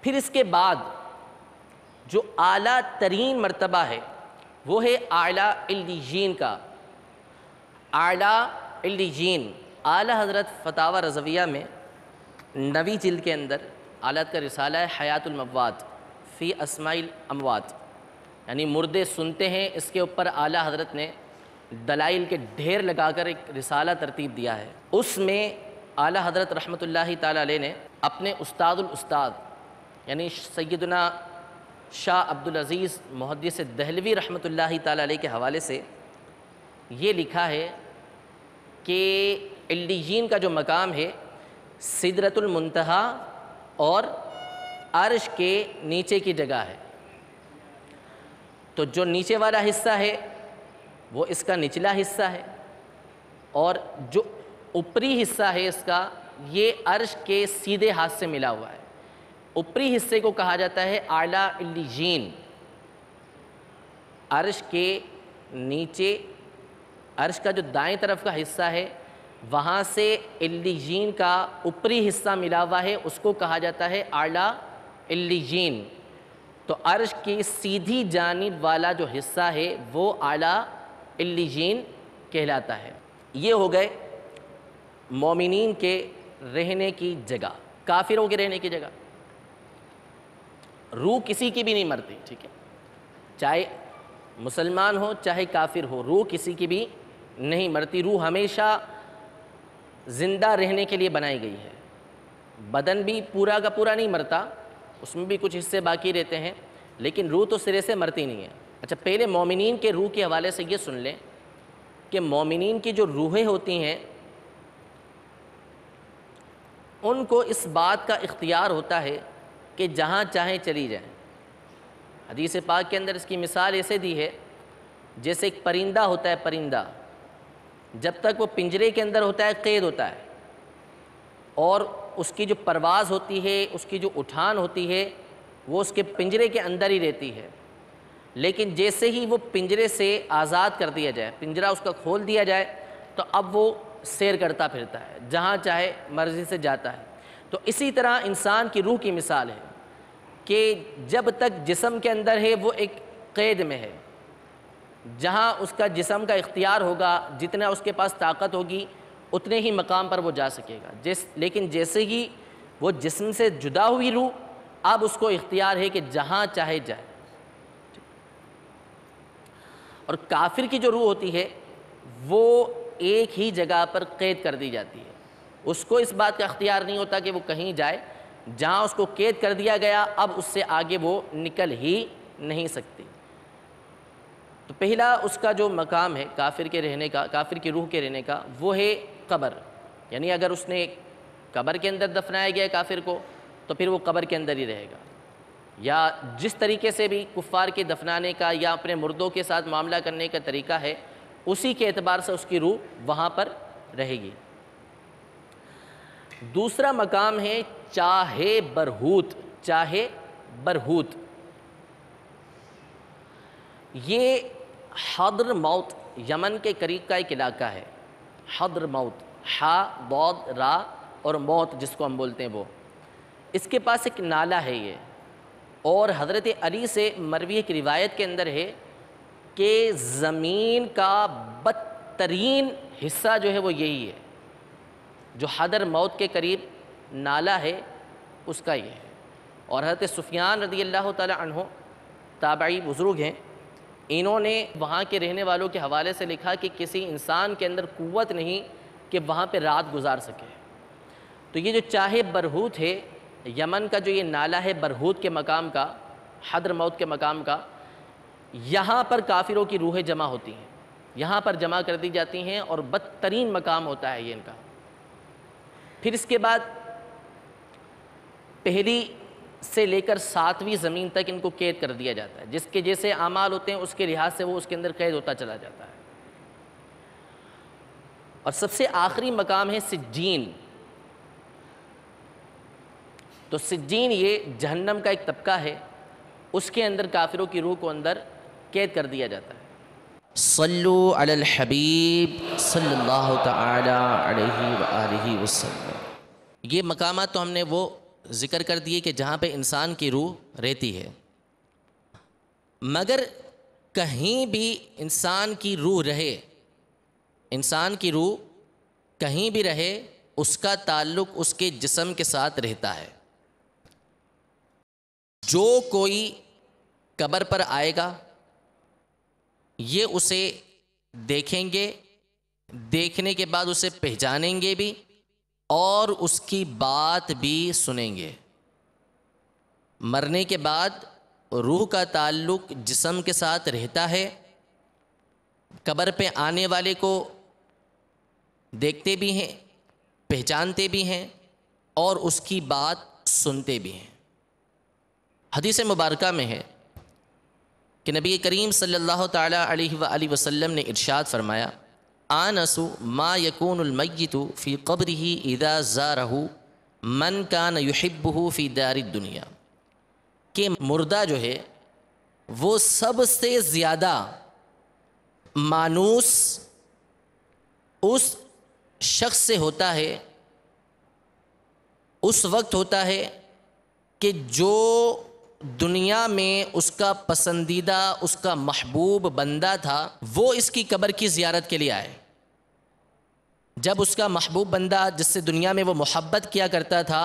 پھر اس کے بعد جو اعلیٰ ترین مرتبہ ہے وہ ہے اعلیٰ علیین کا۔ اعلیٰ علیین، اعلیٰ حضرت فتاوی رضویہ میں 9ویں جلد کے اندر اعلیٰ کا رسالہ ہے حیات الموات فی اسماء الاموات، یعنی مردے سنتے ہیں، اس کے اوپر اعلیٰ حضرت نے دلائل کے ڈھیر لگا کر ایک رسالہ ترتیب دیا ہے۔ اس میں اعلیٰ حضرت رحمۃ اللہ تعالی علیہ نے اپنے استاد الاستاد یعنی سیدنا شاہ عبدالعزیز محدث دہلوی رحمۃ اللہ تعالیٰ علیہ کے حوالے سے یہ لکھا ہے کہ علیین کا جو مقام ہے سدرۃ المنتہا اور عرش کے نیچے کی جگہ ہے. تو جو نیچے والا حصہ ہے وہ اس کا نچلا حصہ ہے، اور جو اوپری حصہ ہے اس کا یہ عرش کے سیدھے ہاتھ سے ملا ہوا ہے. اوپری حصے کو کہا جاتا ہے اعلیٰ علیین. عرش کے نیچے، عرش کا جو دائیں طرف کا حصہ ہے وہاں سے علیین کا اوپری حصہ ملا ہوا ہے، اس کو کہا جاتا ہے اعلیٰ علیین. تو عرش کی سیدھی جانب والا جو حصہ ہے وہ اعلیٰ علیین کہلاتا ہے. یہ ہو گئے مومنین کے رہنے کی جگہ. کافروں کے رہنے کی جگہ، روح کسی کی بھی نہیں مرتی، ٹھیک ہے، چاہے مسلمان ہو چاہے کافر ہو، روح کسی کی بھی نہیں مرتی. روح ہمیشہ زندہ رہنے کے لیے بنائی گئی ہے. بدن بھی پورا کا پورا نہیں مرتا، اس میں بھی کچھ حصے باقی رہتے ہیں، لیکن روح تو سرے سے مرتی نہیں ہے. اچھا، پہلے مومنین کے روح کے حوالے سے یہ سن لیں کہ مومنین کی جو روحیں ہوتی ہیں ان کو اس بات کا اختیار ہوتا ہے کہ جہاں چاہیں چلی جائیں. حدیث پاک کے اندر اس کی مثال ایسے دی ہے جیسے ایک پرندہ ہوتا ہے. پرندہ جب تک وہ پنجرے کے اندر ہوتا ہے قید ہوتا ہے، اور اس کی جو پرواز ہوتی ہے، اس کی جو اٹھان ہوتی ہے وہ اس کے پنجرے کے اندر ہی رہتی ہے. لیکن جیسے ہی وہ پنجرے سے آزاد کر دیا جائے، پنجرہ اس کا کھول دیا جائے، تو اب وہ سیر کرتا پھرتا ہے، جہاں چاہے مرضی سے جاتا ہے. تو اسی طرح انسان کی روح کی مثال ہے کہ جب تک جسم کے اندر ہے وہ ایک قید میں ہے. جہاں اس کا جسم کا اختیار ہوگا، جتنا اس کے پاس طاقت ہوگی اتنے ہی مقام پر وہ جا سکے گا. لیکن جیسے ہی وہ جسم سے جدا ہوئی روح، اب اس کو اختیار ہے کہ جہاں چاہے جائے. اور کافر کی جو روح ہوتی ہے وہ ایک ہی جگہ پر قید کر دی جاتی ہے. اس کو اس بات کا اختیار نہیں ہوتا کہ وہ کہیں جائے. جہاں اس کو قید کر دیا گیا اب اس سے آگے وہ نکل ہی نہیں سکتی. تو پہلا اس کا جو مقام ہے کافر کے رہنے کا، کافر کی روح کے رہنے کا، وہ ہے قبر. یعنی اگر اس نے قبر کے اندر دفنایا گیا کافر کو تو پھر وہ قبر کے اندر ہی رہے گا. یا جس طریقے سے بھی کفار کے دفنانے کا یا اپنے مردوں کے ساتھ معاملہ کرنے کا طریقہ ہے اسی کے اعتبار سے اس کی روح وہاں پر رہے گی. دوسرا مقام ہے چاہے برہوت. چاہے برہوت یہ حضر موت، یمن کے قریب کا ایک علاقہ ہے. حضر موت، ہا ضاد را اور موت جس کو ہم بولتے ہیں وہ، اس کے پاس ایک نالہ ہے یہ. اور حضرت علی سے مروی ایک روایت کے اندر ہے کہ زمین کا بدترین حصہ جو ہے وہ یہی ہے. جو حضر موت کے قریب نالہ ہے اس کا یہ ہے. اور حضرت سفیان رضی اللہ تعالی عنہ تابعی بزرگ ہیں، انہوں نے وہاں کے رہنے والوں کے حوالے سے لکھا کہ کسی انسان کے اندر قوت نہیں کہ وہاں پہ رات گزار سکے. تو یہ جو چاہے برہوت ہے، یمن کا جو یہ نالہ ہے برہوت کے مقام کا، حضر موت کے مقام کا، یہاں پر کافروں کی روحیں جمع ہوتی ہیں، یہاں پر جمع کر دی جاتی ہیں اور بدترین مقام ہوتا ہے یہ ان کا. پھر اس کے بعد پہلی سے لے کر 7ویں زمین تک ان کو قید کر دیا جاتا ہے. جس کے جیسے اعمال ہوتے ہیں اس کے لحاظ سے وہ اس کے اندر قید ہوتا چلا جاتا ہے. اور سب سے آخری مقام ہے سجین. تو سجین یہ جہنم کا ایک طبقہ ہے، اس کے اندر کافروں کی روح کو اندر قید کر دیا جاتا ہے. صلو علی الحبیب صلی اللہ تعالی علیہ وآلہ وسلم. یہ مقامات تو ہم نے وہ ذکر کر دیے کہ جہاں پہ انسان کی روح رہتی ہے. مگر کہیں بھی انسان کی روح رہے، انسان کی روح کہیں بھی رہے، اس کا تعلق اس کے جسم کے ساتھ رہتا ہے. جو کوئی قبر پر آئے گا یہ اسے دیکھیں گے، دیکھنے کے بعد اسے پہچانیں گے بھی اور اس کی بات بھی سنیں گے. مرنے کے بعد روح کا تعلق جسم کے ساتھ رہتا ہے، قبر پہ آنے والے کو دیکھتے بھی ہیں، پہچانتے بھی ہیں اور اس کی بات سنتے بھی ہیں۔ حدیث مبارکہ میں ہے کہ نبی کریم صلی اللہ تعالی علیہ وآلہ وسلم نے ارشاد فرمایا، آنس ما یکون المیت فی قبرہ اذا زارہ من کان یحبہ فی دار الدنیا، کہ مردہ جو ہے وہ سب سے زیادہ مانوس اس شخص سے ہوتا ہے، اس وقت ہوتا ہے کہ جو دنیا میں اس کا پسندیدہ، اس کا محبوب بندہ تھا، وہ اس کی قبر کی زیارت کے لیے آئے۔ جب اس کا محبوب بندہ جس سے دنیا میں وہ محبت کیا کرتا تھا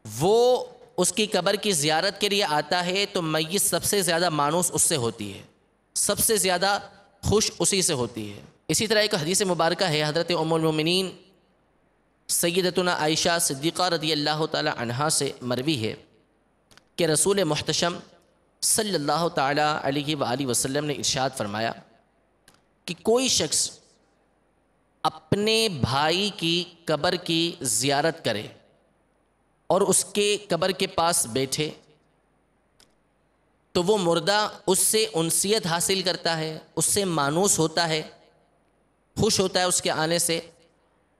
وہ اس کی قبر کی زیارت کے لیے آتا ہے تو میت سب سے زیادہ مانوس اس سے ہوتی ہے، سب سے زیادہ خوش اسی سے ہوتی ہے۔ اسی طرح ایک حدیث مبارکہ ہے، حضرت ام المومنین سیدتنا عائشہ صدیقہ رضی اللہ تعالی عنہا سے مروی ہے کہ رسول محتشم صلی اللہ تعالی علیہ وآلہ وسلم نے ارشاد فرمایا کہ کوئی شخص اپنے بھائی کی قبر کی زیارت کرے اور اس کے قبر کے پاس بیٹھے تو وہ مردہ اس سے انسیت حاصل کرتا ہے، اس سے مانوس ہوتا ہے، خوش ہوتا ہے اس کے آنے سے،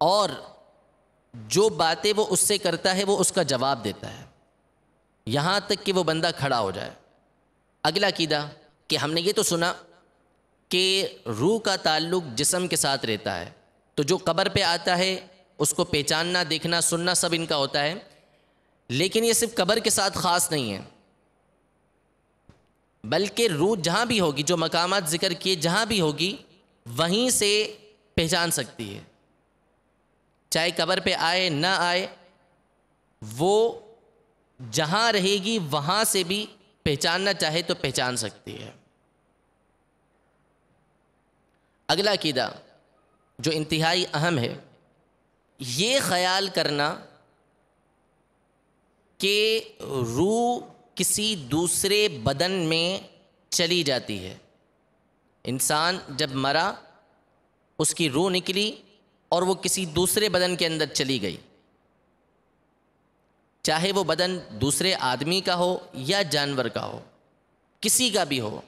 اور جو باتیں وہ اس سے کرتا ہے وہ اس کا جواب دیتا ہے، یہاں تک کہ وہ بندہ کھڑا ہو جائے۔ اگلا عقیدہ کہ ہم نے یہ تو سنا کہ روح کا تعلق جسم کے ساتھ رہتا ہے، تو جو قبر پہ آتا ہے اس کو پہچاننا، دیکھنا، سننا سب ان کا ہوتا ہے، لیکن یہ صرف قبر کے ساتھ خاص نہیں ہے، بلکہ روح جہاں بھی ہوگی، جو مقامات ذکر کیے جہاں بھی ہوگی وہیں سے پہچان سکتی ہے، چاہے قبر پہ آئے نہ آئے، وہ جہاں رہے گی وہاں سے بھی پہچاننا چاہے تو پہچان سکتی ہے۔ اگلا عقیدہ جو انتہائی اہم ہے، یہ خیال کرنا کہ روح کسی دوسرے بدن میں چلی جاتی ہے۔ انسان جب مرا اس کی روح نکلی اور وہ کسی دوسرے بدن کے اندر چلی گئی، چاہے وہ بدن دوسرے آدمی کا ہو یا جانور کا ہو، کسی کا بھی ہو،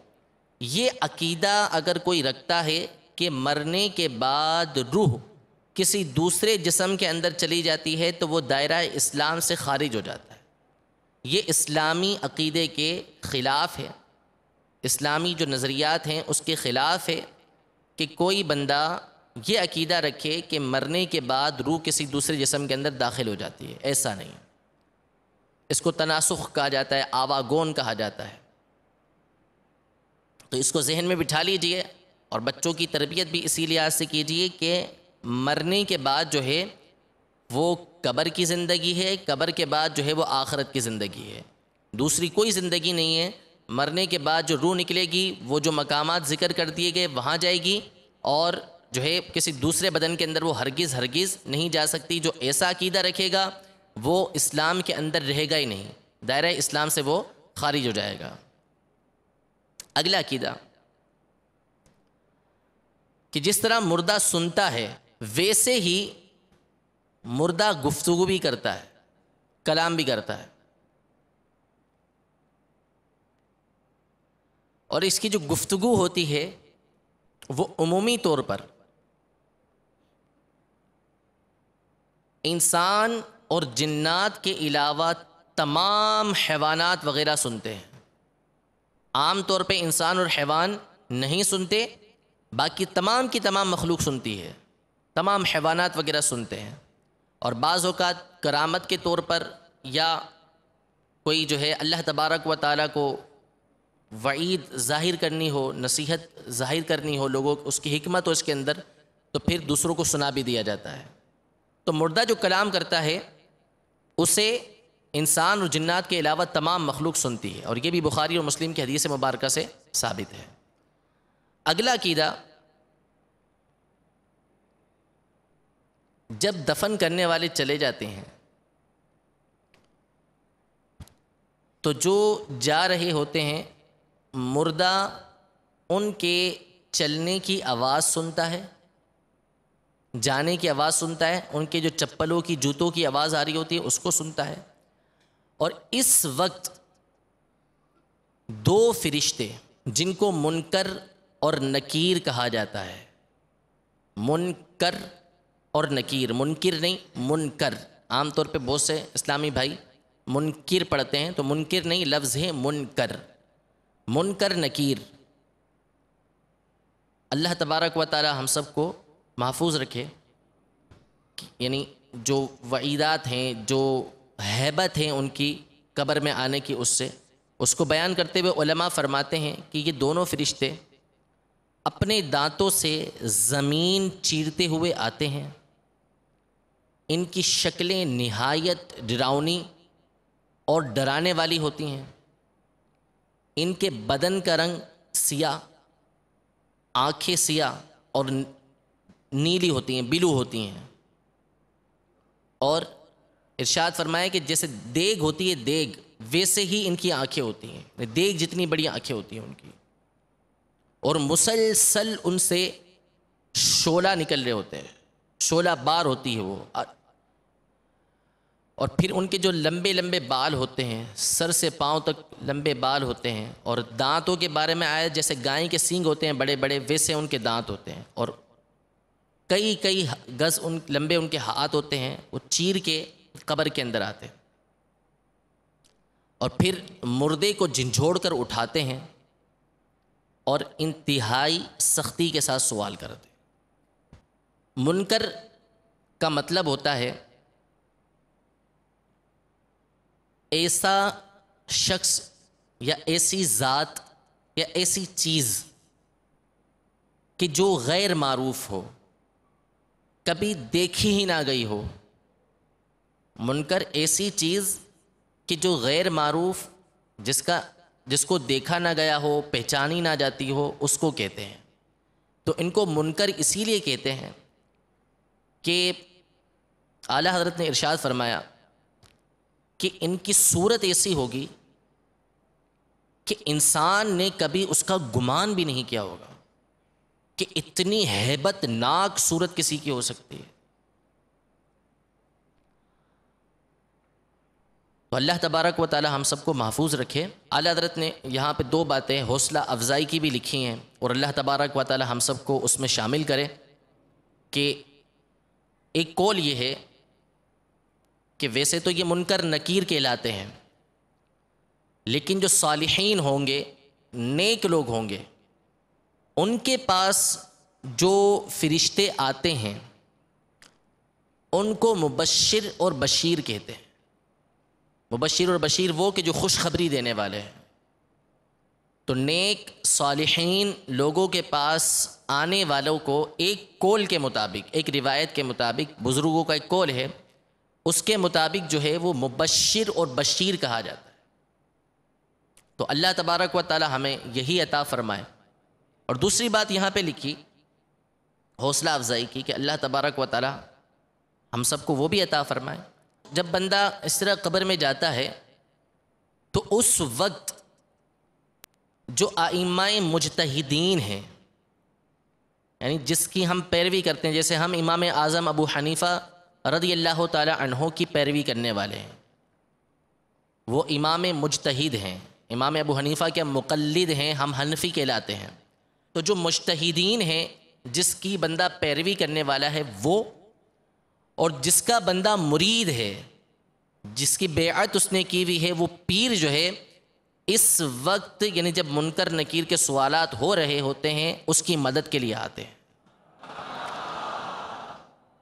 یہ عقیدہ اگر کوئی رکھتا ہے کہ مرنے کے بعد روح کسی دوسرے جسم کے اندر چلی جاتی ہے تو وہ دائرہ اسلام سے خارج ہو جاتا ہے۔ یہ اسلامی عقیدے کے خلاف ہے، اسلامی جو نظریات ہیں اس کے خلاف ہے کہ کوئی بندہ یہ عقیدہ رکھے کہ مرنے کے بعد روح کسی دوسرے جسم کے اندر داخل ہو جاتی ہے، ایسا نہیں۔ اس کو تناسخ کہا جاتا ہے، آواگون کہا جاتا ہے۔ تو اس کو ذہن میں بٹھا لیجئے اور بچوں کی تربیت بھی اسی لحاظ سے کیجئے کہ مرنے کے بعد جو ہے وہ قبر کی زندگی ہے، قبر کے بعد جو ہے وہ آخرت کی زندگی ہے، دوسری کوئی زندگی نہیں ہے۔ مرنے کے بعد جو روح نکلے گی وہ جو مقامات ذکر کر دیے گئے وہاں جائے گی، اور جو ہے کسی دوسرے بدن کے اندر وہ ہرگز نہیں جا سکتی۔ جو ایسا عقیدہ رکھے گا وہ اسلام کے اندر رہے گا ہی نہیں، دائرہ اسلام سے وہ خارج ہو جائے گا۔ اگلا عقیدہ کہ جس طرح مردہ سنتا ہے ویسے ہی مردہ گفتگو بھی کرتا ہے، کلام بھی کرتا ہے، اور اس کی جو گفتگو ہوتی ہے وہ عمومی طور پر انسان اور جنات کے علاوہ تمام حیوانات وغیرہ سنتے ہیں۔ عام طور پہ انسان اور حیوان نہیں سنتے، باقی تمام کی تمام مخلوق سنتی ہے، تمام حیوانات وغیرہ سنتے ہیں۔ اور بعض اوقات کرامت کے طور پر یا کوئی جو ہے اللہ تبارک و تعالیٰ کو وعید ظاہر کرنی ہو، نصیحت ظاہر کرنی ہو لوگوں کو، اس کی حکمت ہو اس کے اندر، تو پھر دوسروں کو سنا بھی دیا جاتا ہے۔ تو مردہ جو کلام کرتا ہے اسے انسان اور جنات کے علاوہ تمام مخلوق سنتی ہے، اور یہ بھی بخاری اور مسلم کی حدیث مبارکہ سے ثابت ہے۔ اگلا عقیدہ جب دفن کرنے والے چلے جاتے ہیں تو جو جا رہے ہوتے ہیں مردہ ان کے چلنے کی آواز سنتا ہے، جانے کی آواز سنتا ہے، ان کے جو چپلوں کی جوتوں کی آواز آ رہی ہوتی ہے اس کو سنتا ہے، اور اس وقت دو فرشتے جن کو منکر اور نکیر کہا جاتا ہے، منکر اور نکیر، منکر نہیں منکر، عام طور پہ بہت سے اسلامی بھائی منکر پڑھتے ہیں، تو منکر نہیں، لفظ ہے منکر، منکر نکیر۔ اللہ تبارک و تعالی ہم سب کو محفوظ رکھے، یعنی جو وعیدات ہیں، جو ہیبت ہیں ان کی قبر میں آنے کی، اس کو بیان کرتے ہوئے علماء فرماتے ہیں کہ یہ دونوں فرشتے اپنے دانتوں سے زمین چیرتے ہوئے آتے ہیں، ان کی شکلیں نہایت ڈراؤنی اور ڈرانے والی ہوتی ہیں، ان کے بدن کا رنگ سیاہ، آنکھیں سیاہ اور نیلی ہوتی ہیں، بلو ہوتی ہیں، اور ارشاد فرمایا کہ جیسے دیگ ہوتی ہے دیگ، ویسے ہی ان کی آنکھیں ہوتی ہیں، دیگ جتنی بڑی آنکھیں ہوتی ہیں ان کی، اور مسلسل ان سے شعلہ نکل رہے ہوتے ہیں، شعلہ بار ہوتی ہے وہ، اور پھر ان کے جو لمبے لمبے بال ہوتے ہیں، سر سے پاؤں تک لمبے بال ہوتے ہیں، اور دانتوں کے بارے میں آیا جیسے گائے کے سینگ ہوتے ہیں بڑے بڑے، ویسے ان کے دانت ہوتے ہیں، اور کئی کئی گز لمبے ان کے ہاتھ ہوتے ہیں، وہ چیر کے قبر کے اندر آتے ہیں، اور پھر مردے کو جھنجھوڑ کر اٹھاتے ہیں اور انتہائی سختی کے ساتھ سوال کرتے ہیں۔ منکر کا مطلب ہوتا ہے ایسا شخص یا ایسی ذات یا ایسی چیز کہ جو غیر معروف ہو، کبھی دیکھی ہی نہ گئی ہو۔ منکر ایسی چیز کہ جو غیر معروف، جس کو دیکھا نہ گیا ہو، پہچانی نہ جاتی ہو، اس کو کہتے ہیں۔ تو ان کو منکر اسی لیے کہتے ہیں کہ اعلیٰ حضرت نے ارشاد فرمایا کہ ان کی صورت ایسی ہوگی کہ انسان نے کبھی اس کا گمان بھی نہیں کیا ہوگا کہ اتنی ہیبت ناک صورت کسی کی ہو سکتی ہے۔ تو اللہ تبارک و تعالی ہم سب کو محفوظ رکھے۔ اعلیٰ حضرت نے یہاں پہ دو باتیں حوصلہ افزائی کی بھی لکھی ہیں، اور اللہ تبارک و تعالی ہم سب کو اس میں شامل کرے کہ ایک قول یہ ہے کہ ویسے تو یہ منکر نکیر کہلاتے ہیں، لیکن جو صالحین ہوں گے، نیک لوگ ہوں گے، ان کے پاس جو فرشتے آتے ہیں ان کو مبشر اور بشیر کہتے ہیں۔ مبشر اور بشیر وہ کہ جو خوشخبری دینے والے ہیں۔ تو نیک صالحین لوگوں کے پاس آنے والوں کو ایک قول کے مطابق، ایک روایت کے مطابق، بزرگوں کا ایک قول ہے، اس کے مطابق جو ہے وہ مبشر اور بشیر کہا جاتا ہے۔ تو اللہ تبارک و تعالی ہمیں یہی عطا فرمائے۔ اور دوسری بات یہاں پہ لکھی حوصلہ افزائی کی کہ اللہ تبارک و تعالی ہم سب کو وہ بھی عطا فرمائے۔ جب بندہ اس طرح قبر میں جاتا ہے تو اس وقت جو ائمہ مجتہدین ہیں، یعنی جس کی ہم پیروی کرتے ہیں، جیسے ہم امام اعظم ابو حنیفہ رضی اللہ تعالی عنہ کی پیروی کرنے والے ہیں، وہ امام مجتہد ہیں، امام ابو حنیفہ کے مقلد ہیں، ہم حنفی کہلاتے ہیں۔ تو جو مجتہدین ہیں، جس کی بندہ پیروی کرنے والا ہے وہ، اور جس کا بندہ مرید ہے، جس کی بیعت اس نے کی ہوئی ہے، وہ پیر جو ہے، اس وقت یعنی جب منکر نکیر کے سوالات ہو رہے ہوتے ہیں اس کی مدد کے لیے آتے ہیں۔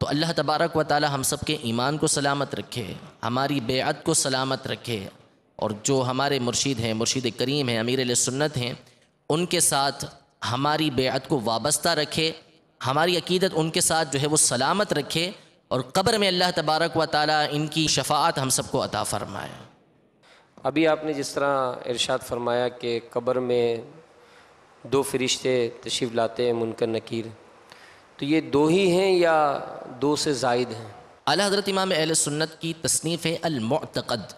تو اللہ تبارک و تعالی ہم سب کے ایمان کو سلامت رکھے، ہماری بیعت کو سلامت رکھے، اور جو ہمارے مرشد ہیں، مرشد کریم ہیں، امیر اہل سنت ہیں، ان کے ساتھ ہماری بیعت کو وابستہ رکھے، ہماری عقیدت ان کے ساتھ جو ہے وہ سلامت رکھے، اور قبر میں اللہ تبارک و تعالی ان کی شفاعت ہم سب کو عطا فرمائے۔ ابھی آپ نے جس طرح ارشاد فرمایا کہ قبر میں دو فرشتے تشریف لاتے ہیں، منکر نکیر، تو یہ دو ہی ہیں یا دو سے زائد ہیں؟ اعلیٰ حضرت امام اہل سنت کی تصنیف ہے المعتقد،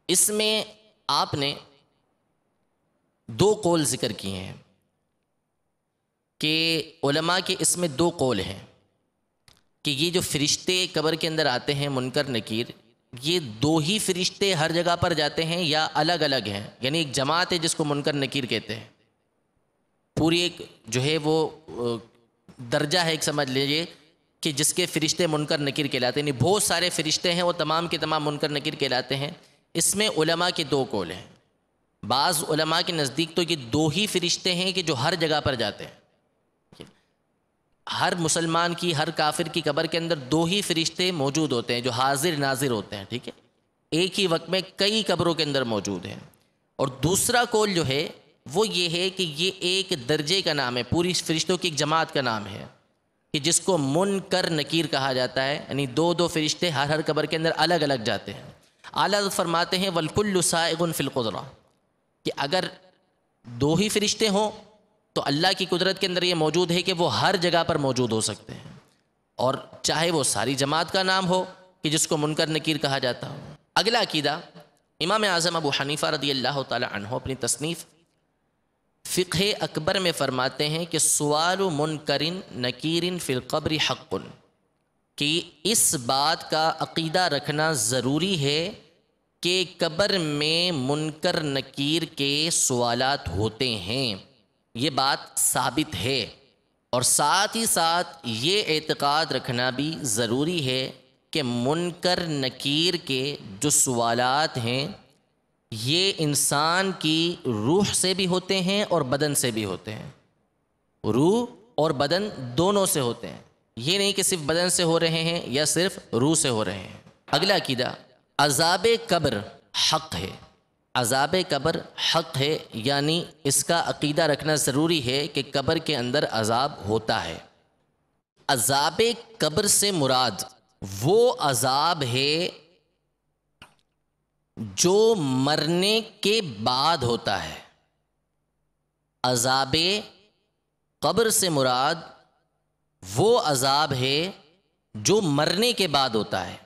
اس میں آپ نے دو قول ذکر کیے ہیں کہ علماء کے اس میں دو قول ہیں کہ یہ جو فرشتے قبر کے اندر آتے ہیں منکر نکیر، یہ دو ہی فرشتے ہر جگہ پر جاتے ہیں یا الگ الگ ہیں؟ یعنی ایک جماعت ہے جس کو منکر نکیر کہتے ہیں، پوری ایک جو ہے وہ درجہ ہے، ایک سمجھ لیجئے کہ جس کے فرشتے منکر نکیر کہلاتے ہیں، یعنی بہت سارے فرشتے ہیں وہ تمام کے تمام منکر نکیر کہلاتے ہیں۔ اس میں علماء کے دو قول ہیں۔ بعض علماء کے نزدیک تو یہ دو ہی فرشتے ہیں کہ جو ہر جگہ پر جاتے ہیں، ہر مسلمان کی، ہر کافر کی قبر کے اندر دو ہی فرشتے موجود ہوتے ہیں جو حاضر ناظر ہوتے ہیں، ٹھیک ہے، ایک ہی وقت میں کئی قبروں کے اندر موجود ہیں۔ اور دوسرا قول جو ہے وہ یہ ہے کہ یہ ایک درجے کا نام ہے، پوری فرشتوں کی ایک جماعت کا نام ہے کہ جس کو منکر نکیر کہا جاتا ہے، یعنی دو دو فرشتے ہر قبر کے اندر الگ الگ جاتے ہیں۔ اعلیٰ حضرت فرماتے ہیں والکل سائغ فی القدرہ، کہ اگر دو ہی فرشتے ہوں تو اللہ کی قدرت کے اندر یہ موجود ہے کہ وہ ہر جگہ پر موجود ہو سکتے ہیں، اور چاہے وہ ساری جماعت کا نام ہو کہ جس کو منکر نکیر کہا جاتا ہو۔ اگلا عقیدہ، امام اعظم ابو حنیفہ رضی اللہ تعالی عنہ اپنی تصنیف فقہ اکبر میں فرماتے ہیں کہ سوال منکر نکیر فی القبر حق، کہ اس بات کا عقیدہ رکھنا ضروری ہے کہ قبر میں منکر نکیر کے سوالات ہوتے ہیں، یہ بات ثابت ہے۔ اور ساتھ ہی ساتھ یہ اعتقاد رکھنا بھی ضروری ہے کہ منکر نکیر کے جو سوالات ہیں یہ انسان کی روح سے بھی ہوتے ہیں اور بدن سے بھی ہوتے ہیں، روح اور بدن دونوں سے ہوتے ہیں، یہ نہیں کہ صرف بدن سے ہو رہے ہیں یا صرف روح سے ہو رہے ہیں۔ اگلا عقیدہ، عذاب قبر حق ہے، عذاب قبر حق ہے، یعنی اس کا عقیدہ رکھنا ضروری ہے کہ قبر کے اندر عذاب ہوتا ہے۔ عذاب قبر سے مراد وہ عذاب ہے جو مرنے کے بعد ہوتا ہے۔ عذاب قبر سے مراد وہ عذاب ہے جو مرنے کے بعد ہوتا ہے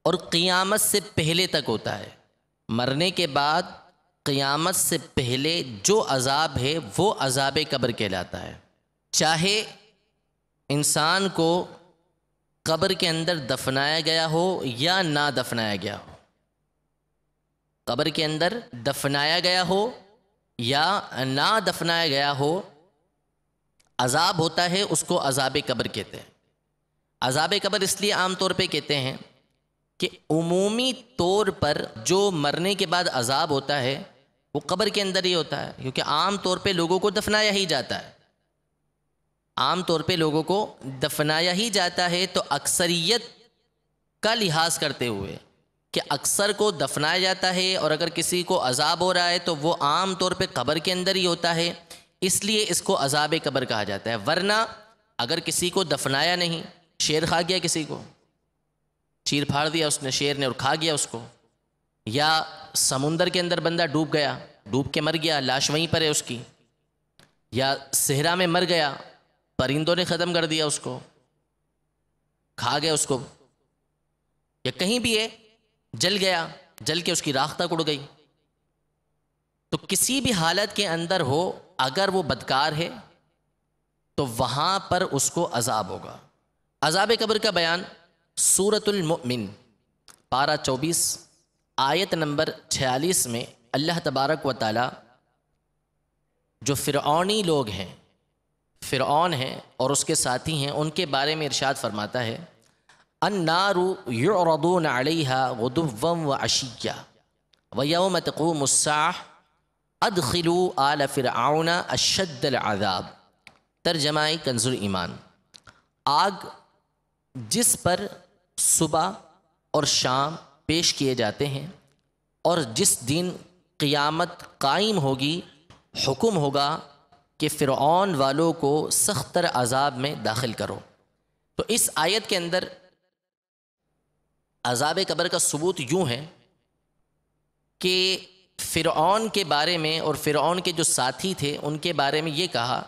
اور قیامت سے پہلے تک ہوتا ہے۔ مرنے کے بعد قیامت سے پہلے جو عذاب ہے وہ عذاب قبر کہلاتا ہے، چاہے انسان کو قبر کے اندر دفنایا گیا ہو یا نہ دفنایا گیا ہو، قبر کے اندر دفنایا گیا ہو یا نہ دفنایا گیا ہو، عذاب ہوتا ہے، اس کو عذاب قبر کہتے ہیں۔ عذاب قبر اس لیے عام طور پہ کہتے ہیں کہ عمومی طور پر جو مرنے کے بعد عذاب ہوتا ہے وہ قبر کے اندر ہی ہوتا ہے، کیونکہ عام طور پہ لوگوں کو دفنایا ہی جاتا ہے، عام طور پہ لوگوں کو دفنایا ہی جاتا ہے، تو اکثریت کا لحاظ کرتے ہوئے کہ اکثر کو دفنایا جاتا ہے، اور اگر کسی کو عذاب ہو رہا ہے تو وہ عام طور پہ قبر کے اندر ہی ہوتا ہے، اس لیے اس کو عذاب قبر کہا جاتا ہے۔ ورنہ اگر کسی کو دفنایا نہیں، شیر کھا گیا، کسی کو چیر پھاڑ دیا اس نے، شیر نے، اور کھا گیا اس کو، یا سمندر کے اندر بندہ ڈوب گیا، ڈوب کے مر گیا، لاش وہیں پر ہے اس کی، یا صحرا میں مر گیا، پرندوں نے ختم کر دیا اس کو، کھا گیا اس کو، یا کہیں بھی ہے جل گیا، جل کے اس کی راکھ تک اڑ گئی، تو کسی بھی حالت کے اندر ہو اگر وہ بدکار ہے تو وہاں پر اس کو عذاب ہوگا۔ عذاب قبر کا بیان سورۃ المؤمن پارہ 24 آیت نمبر 46 میں اللہ تبارک و تعالی جو فرعونی لوگ ہیں، فرعون ہیں اور اس کے ساتھی ہیں، ان کے بارے میں ارشاد فرماتا ہے النار یعرضون علیہا غدوا وعشیا ویوم تقوم الساعہ ادخلوا آل فرعون اشد العذاب۔ ترجمہ کنز الایمان، آگ جس پر صبح اور شام پیش کیے جاتے ہیں، اور جس دن قیامت قائم ہوگی حکم ہوگا کہ فرعون والوں کو سخت تر عذاب میں داخل کرو۔ تو اس آیت کے اندر عذاب قبر کا ثبوت یوں ہے کہ فرعون کے بارے میں اور فرعون کے جو ساتھی تھے ان کے بارے میں یہ کہا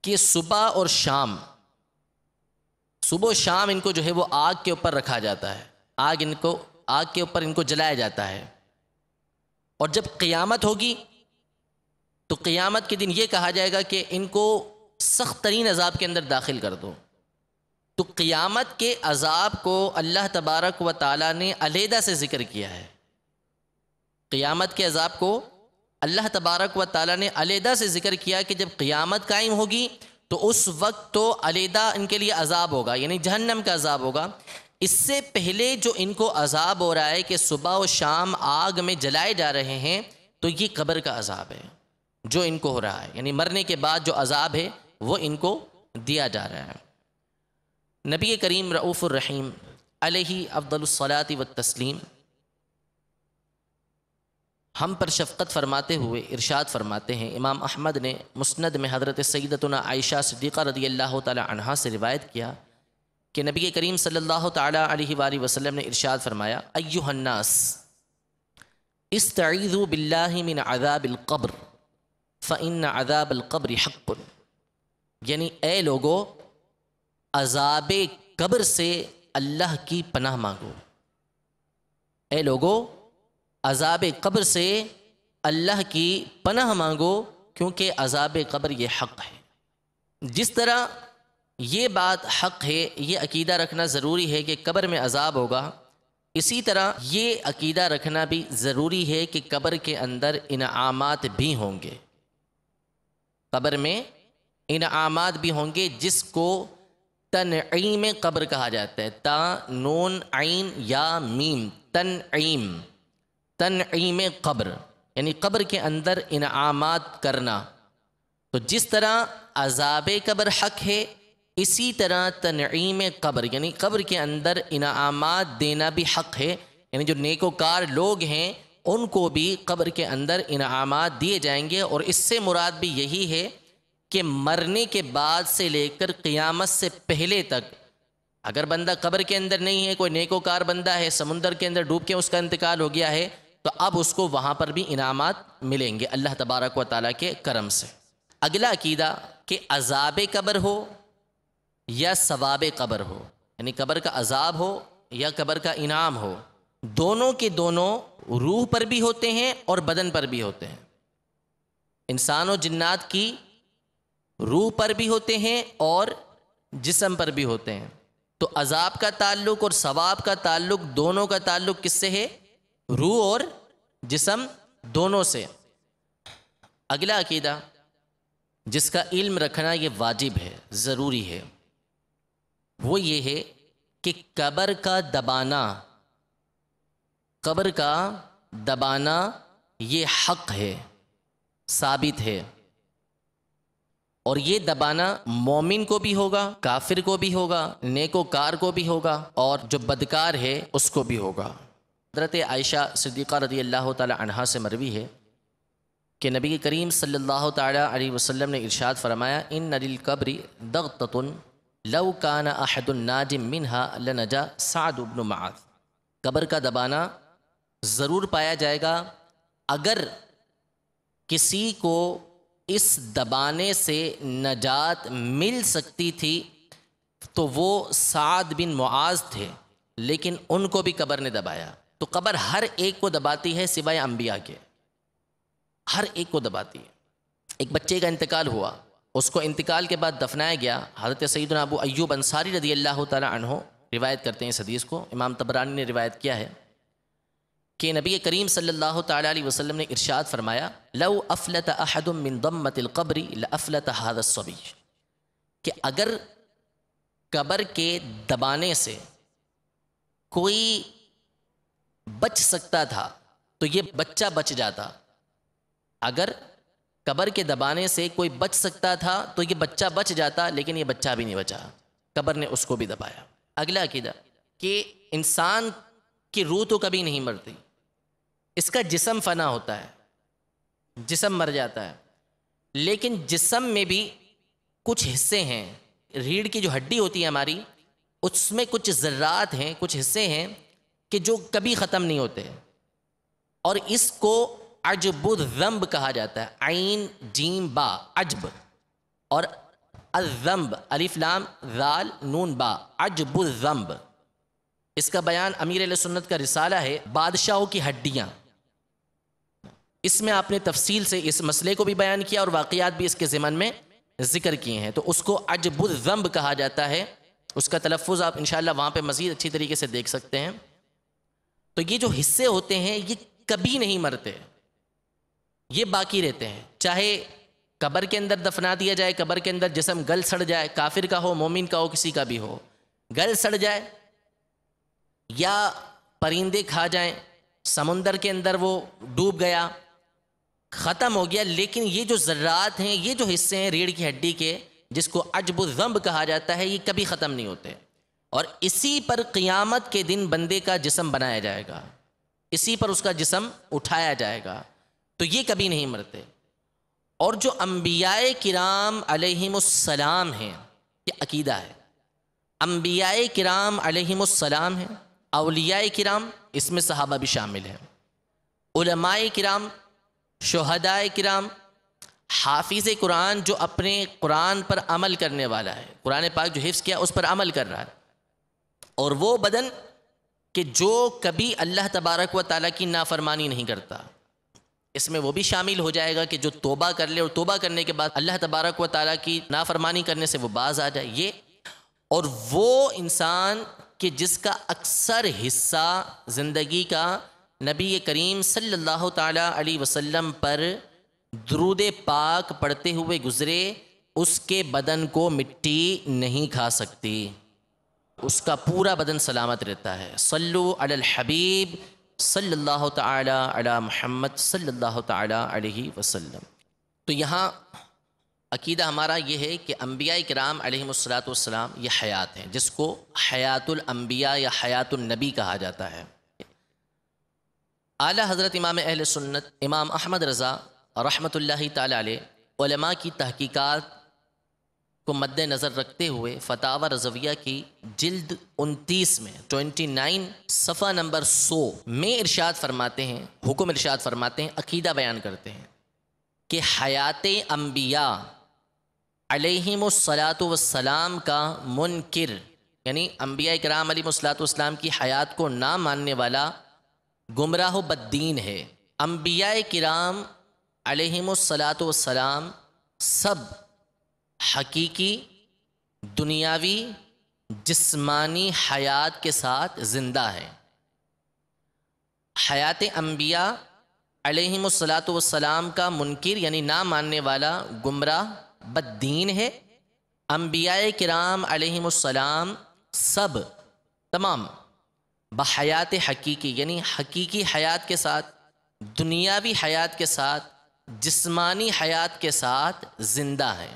کہ صبح اور شام، صبح و شام ان کو جو ہے وہ آگ کے اوپر رکھا جاتا ہے، آگ ان کو آگ کے اوپر ان کو جلایا جاتا ہے، اور جب قیامت ہوگی تو قیامت کے دن یہ کہا جائے گا کہ ان کو سخت ترین عذاب کے اندر داخل کر دو۔ تو قیامت کے عذاب کو اللہ تبارک و تعالیٰ نے علیحدہ سے ذکر کیا ہے۔ قیامت کے عذاب کو اللہ تبارک و تعالیٰ نے علیحدہ سے ذکر کیا کہ جب قیامت قائم ہوگی تو اس وقت تو علیحدہ ان کے لیے عذاب ہوگا، یعنی جہنم کا عذاب ہوگا۔ اس سے پہلے جو ان کو عذاب ہو رہا ہے کہ صبح و شام آگ میں جلائے جا رہے ہیں، تو یہ قبر کا عذاب ہے جو ان کو ہو رہا ہے، یعنی مرنے کے بعد جو عذاب ہے وہ ان کو دیا جا رہا ہے۔ نبی کریم رؤوف الرحیم علیہ افضل الصلاۃ والتسلیم ہم پر شفقت فرماتے ہوئے ارشاد فرماتے ہیں، امام احمد نے مسند میں حضرت سیدتنا عائشہ صدیقہ رضی اللہ تعالی عنہا سے روایت کیا کہ نبی کریم صلی اللہ تعالی علیہ وآلہ وسلم نے ارشاد فرمایا، ایھا الناس استعیذوا باللہ من عذاب القبر فإن عذاب القبر حق، یعنی اے لوگو عذاب قبر سے اللہ کی پناہ مانگو۔ اے لوگو عذاب قبر سے اللہ کی پناہ مانگو، کیونکہ عذاب قبر یہ حق ہے۔ جس طرح یہ بات حق ہے، یہ عقیدہ رکھنا ضروری ہے کہ قبر میں عذاب ہوگا، اسی طرح یہ عقیدہ رکھنا بھی ضروری ہے کہ قبر کے اندر انعامات بھی ہوں گے۔ قبر میں انعامات بھی ہوں گے، جس کو تنعیم قبر کہا جاتا ہے۔ تا نون عین یا میم، تنعیم، تنعیم قبر یعنی قبر کے اندر انعامات کرنا۔ تو جس طرح عذاب قبر حق ہے، اسی طرح تنعیم قبر یعنی قبر کے اندر انعامات دینا بھی حق ہے، یعنی جو نیکوکار لوگ ہیں ان کو بھی قبر کے اندر انعامات دیے جائیں گے۔ اور اس سے مراد بھی یہی ہے کہ مرنے کے بعد سے لے کر قیامت سے پہلے تک اگر بندہ قبر کے اندر نہیں ہے، کوئی نیکوکار بندہ ہے، سمندر کے اندر ڈوب کے اس کا انتقال ہو گیا ہے، تو اب اس کو وہاں پر بھی انعامات ملیں گے اللہ تبارک و تعالیٰ کے کرم سے۔ اگلا عقیدہ کہ عذاب قبر ہو یا ثواب قبر ہو، یعنی قبر کا عذاب ہو یا قبر کا انعام ہو، دونوں کے دونوں روح پر بھی ہوتے ہیں اور بدن پر بھی ہوتے ہیں۔ انسان و جنات کی روح پر بھی ہوتے ہیں اور جسم پر بھی ہوتے ہیں۔ تو عذاب کا تعلق اور ثواب کا تعلق، دونوں کا تعلق کس سے ہے؟ روح اور جسم دونوں سے۔ اگلا عقیدہ جس کا علم رکھنا یہ واجب ہے، ضروری ہے، وہ یہ ہے کہ قبر کا دبانا، قبر کا دبانا یہ حق ہے، ثابت ہے، اور یہ دبانا مومن کو بھی ہوگا، کافر کو بھی ہوگا، نیکوکار کو بھی ہوگا، اور جو بدکار ہے اس کو بھی ہوگا۔ حضرت عائشہ صدیقہ رضی اللہ تعالی عنہا سے مروی ہے کہ نبی کریم صلی اللہ تعالی علیہ وسلم نے ارشاد فرمایا، ان للقبر ضغطۃ لو کان احد ناج منها لنجا سعد بن معاذ، قبر کا دبانا ضرور پایا جائے گا، اگر کسی کو اس دبانے سے نجات مل سکتی تھی تو وہ سعد بن معاذ تھے، لیکن ان کو بھی قبر نے دبایا۔ تو قبر ہر ایک کو دباتی ہے سوائے انبیاء کے، ہر ایک کو دباتی ہے۔ ایک بچے کا انتقال ہوا، اس کو انتقال کے بعد دفنایا گیا۔ حضرت سیدنا ابو ایوب انصاری رضی اللہ تعالی عنہ روایت کرتے ہیں اس حدیث کو، امام طبرانی نے روایت کیا ہے کہ نبی کریم صلی اللہ تعالی علیہ وسلم نے ارشاد فرمایا، لو افلت احد من ضمۃ القبر لافلت هذا الصبی، کہ اگر قبر کے دبانے سے کوئی بچ سکتا تھا تو یہ بچہ بچ جاتا، اگر قبر کے دبانے سے کوئی بچ سکتا تھا تو یہ بچہ بچ جاتا، لیکن یہ بچہ بھی نہیں بچا، قبر نے اس کو بھی دبایا۔ اگلا عقیدہ کہ انسان کی روح تو کبھی نہیں مرتی، اس کا جسم فنا ہوتا ہے، جسم مر جاتا ہے، لیکن جسم میں بھی کچھ حصے ہیں، ریڑھ کی جو ہڈی ہوتی ہے ہماری، اس میں کچھ ذرات ہیں، کچھ حصے ہیں کہ جو کبھی ختم نہیں ہوتے، اور اس کو عجب الذنب کہا جاتا ہے، عین جیم با عجب، اور الذنب الف لام ذال نون با، عجب الذنب، اس کا بیان امیر اہل سنت کا رسالہ ہے بادشاہوں کی ہڈیاں، اس میں آپ نے تفصیل سے اس مسئلے کو بھی بیان کیا اور واقعات بھی اس کے ضمن میں ذکر کیے ہیں، تو اس کو عجب الذنب کہا جاتا ہے۔ اس کا تلفظ آپ انشاءاللہ وہاں پہ مزید اچھی طریقے سے دیکھ سکتے ہیں۔ تو یہ جو حصے ہوتے ہیں یہ کبھی نہیں مرتے، یہ باقی رہتے ہیں، چاہے قبر کے اندر دفنا دیا جائے، قبر کے اندر جسم گل سڑ جائے، کافر کا ہو مومن کا ہو کسی کا بھی ہو، گل سڑ جائے یا پرندے کھا جائیں، سمندر کے اندر وہ ڈوب گیا، ختم ہو گیا، لیکن یہ جو ذرات ہیں، یہ جو حصے ہیں ریڑھ کی ہڈی کے جس کو عجب الذنب کہا جاتا ہے، یہ کبھی ختم نہیں ہوتے، اور اسی پر قیامت کے دن بندے کا جسم بنایا جائے گا، اسی پر اس کا جسم اٹھایا جائے گا، تو یہ کبھی نہیں مرتے۔ اور جو انبیاء کرام علیہم السلام ہیں، یہ عقیدہ ہے، انبیاء کرام علیہم السلام ہیں، اولیاء کرام اس میں صحابہ بھی شامل ہیں، علماء کرام، شہداء کرام، حافظ قرآن جو اپنے قرآن پر عمل کرنے والا ہے، قرآن پاک جو حفظ کیا اس پر عمل کر رہا ہے، اور وہ بدن کہ جو کبھی اللہ تبارک و تعالیٰ کی نافرمانی نہیں کرتا، اس میں وہ بھی شامل ہو جائے گا کہ جو توبہ کر لے اور توبہ کرنے کے بعد اللہ تبارک و تعالیٰ کی نافرمانی کرنے سے وہ باز آ جائے، یہ، اور وہ انسان کہ جس کا اکثر حصہ زندگی کا نبی کریم صلی اللہ تعالیٰ علیہ وسلم پر درود پاک پڑھتے ہوئے گزرے، اس کے بدن کو مٹی نہیں کھا سکتی، اس کا پورا بدن سلامت رہتا ہے۔ صلو علی الحبیب صلی اللہ تعالی علی محمد صلی اللہ تعالی علیہ وسلم۔ تو یہاں عقیدہ ہمارا یہ ہے کہ انبیاء کرام علیہم السلام یہ حیات ہیں، جس کو حیات الانبیاء یا حیات النبی کہا جاتا ہے۔ اعلیٰ حضرت امام اہل سنت امام احمد رضا رحمۃ اللہ تعالی علیہ علماء کی تحقیقات کو مد نظر رکھتے ہوئے فتاوی رضویہ کی جلد 29 میں 29 صفحہ نمبر 100 میں ارشاد فرماتے ہیں، حکم ارشاد فرماتے ہیں، عقیدہ بیان کرتے ہیں کہ حیات انبیاء علیہم السلام کا منکر، یعنی انبیاء کرام علیہم السلام کی حیات کو نہ ماننے والا گمراہ و بددین ہے۔ انبیاء کرام علیہم السلام سب حقیقی دنیاوی جسمانی حیات کے ساتھ زندہ ہیں۔ حیات انبیاء علیہم السلام کا منکر یعنی نہ ماننے والا گمراہ بددین ہے۔ انبیاء کرام علیہم السلام سب تمام بحیات حقیقی یعنی حقیقی حیات کے ساتھ، دنیاوی حیات کے ساتھ، جسمانی حیات کے ساتھ زندہ ہیں۔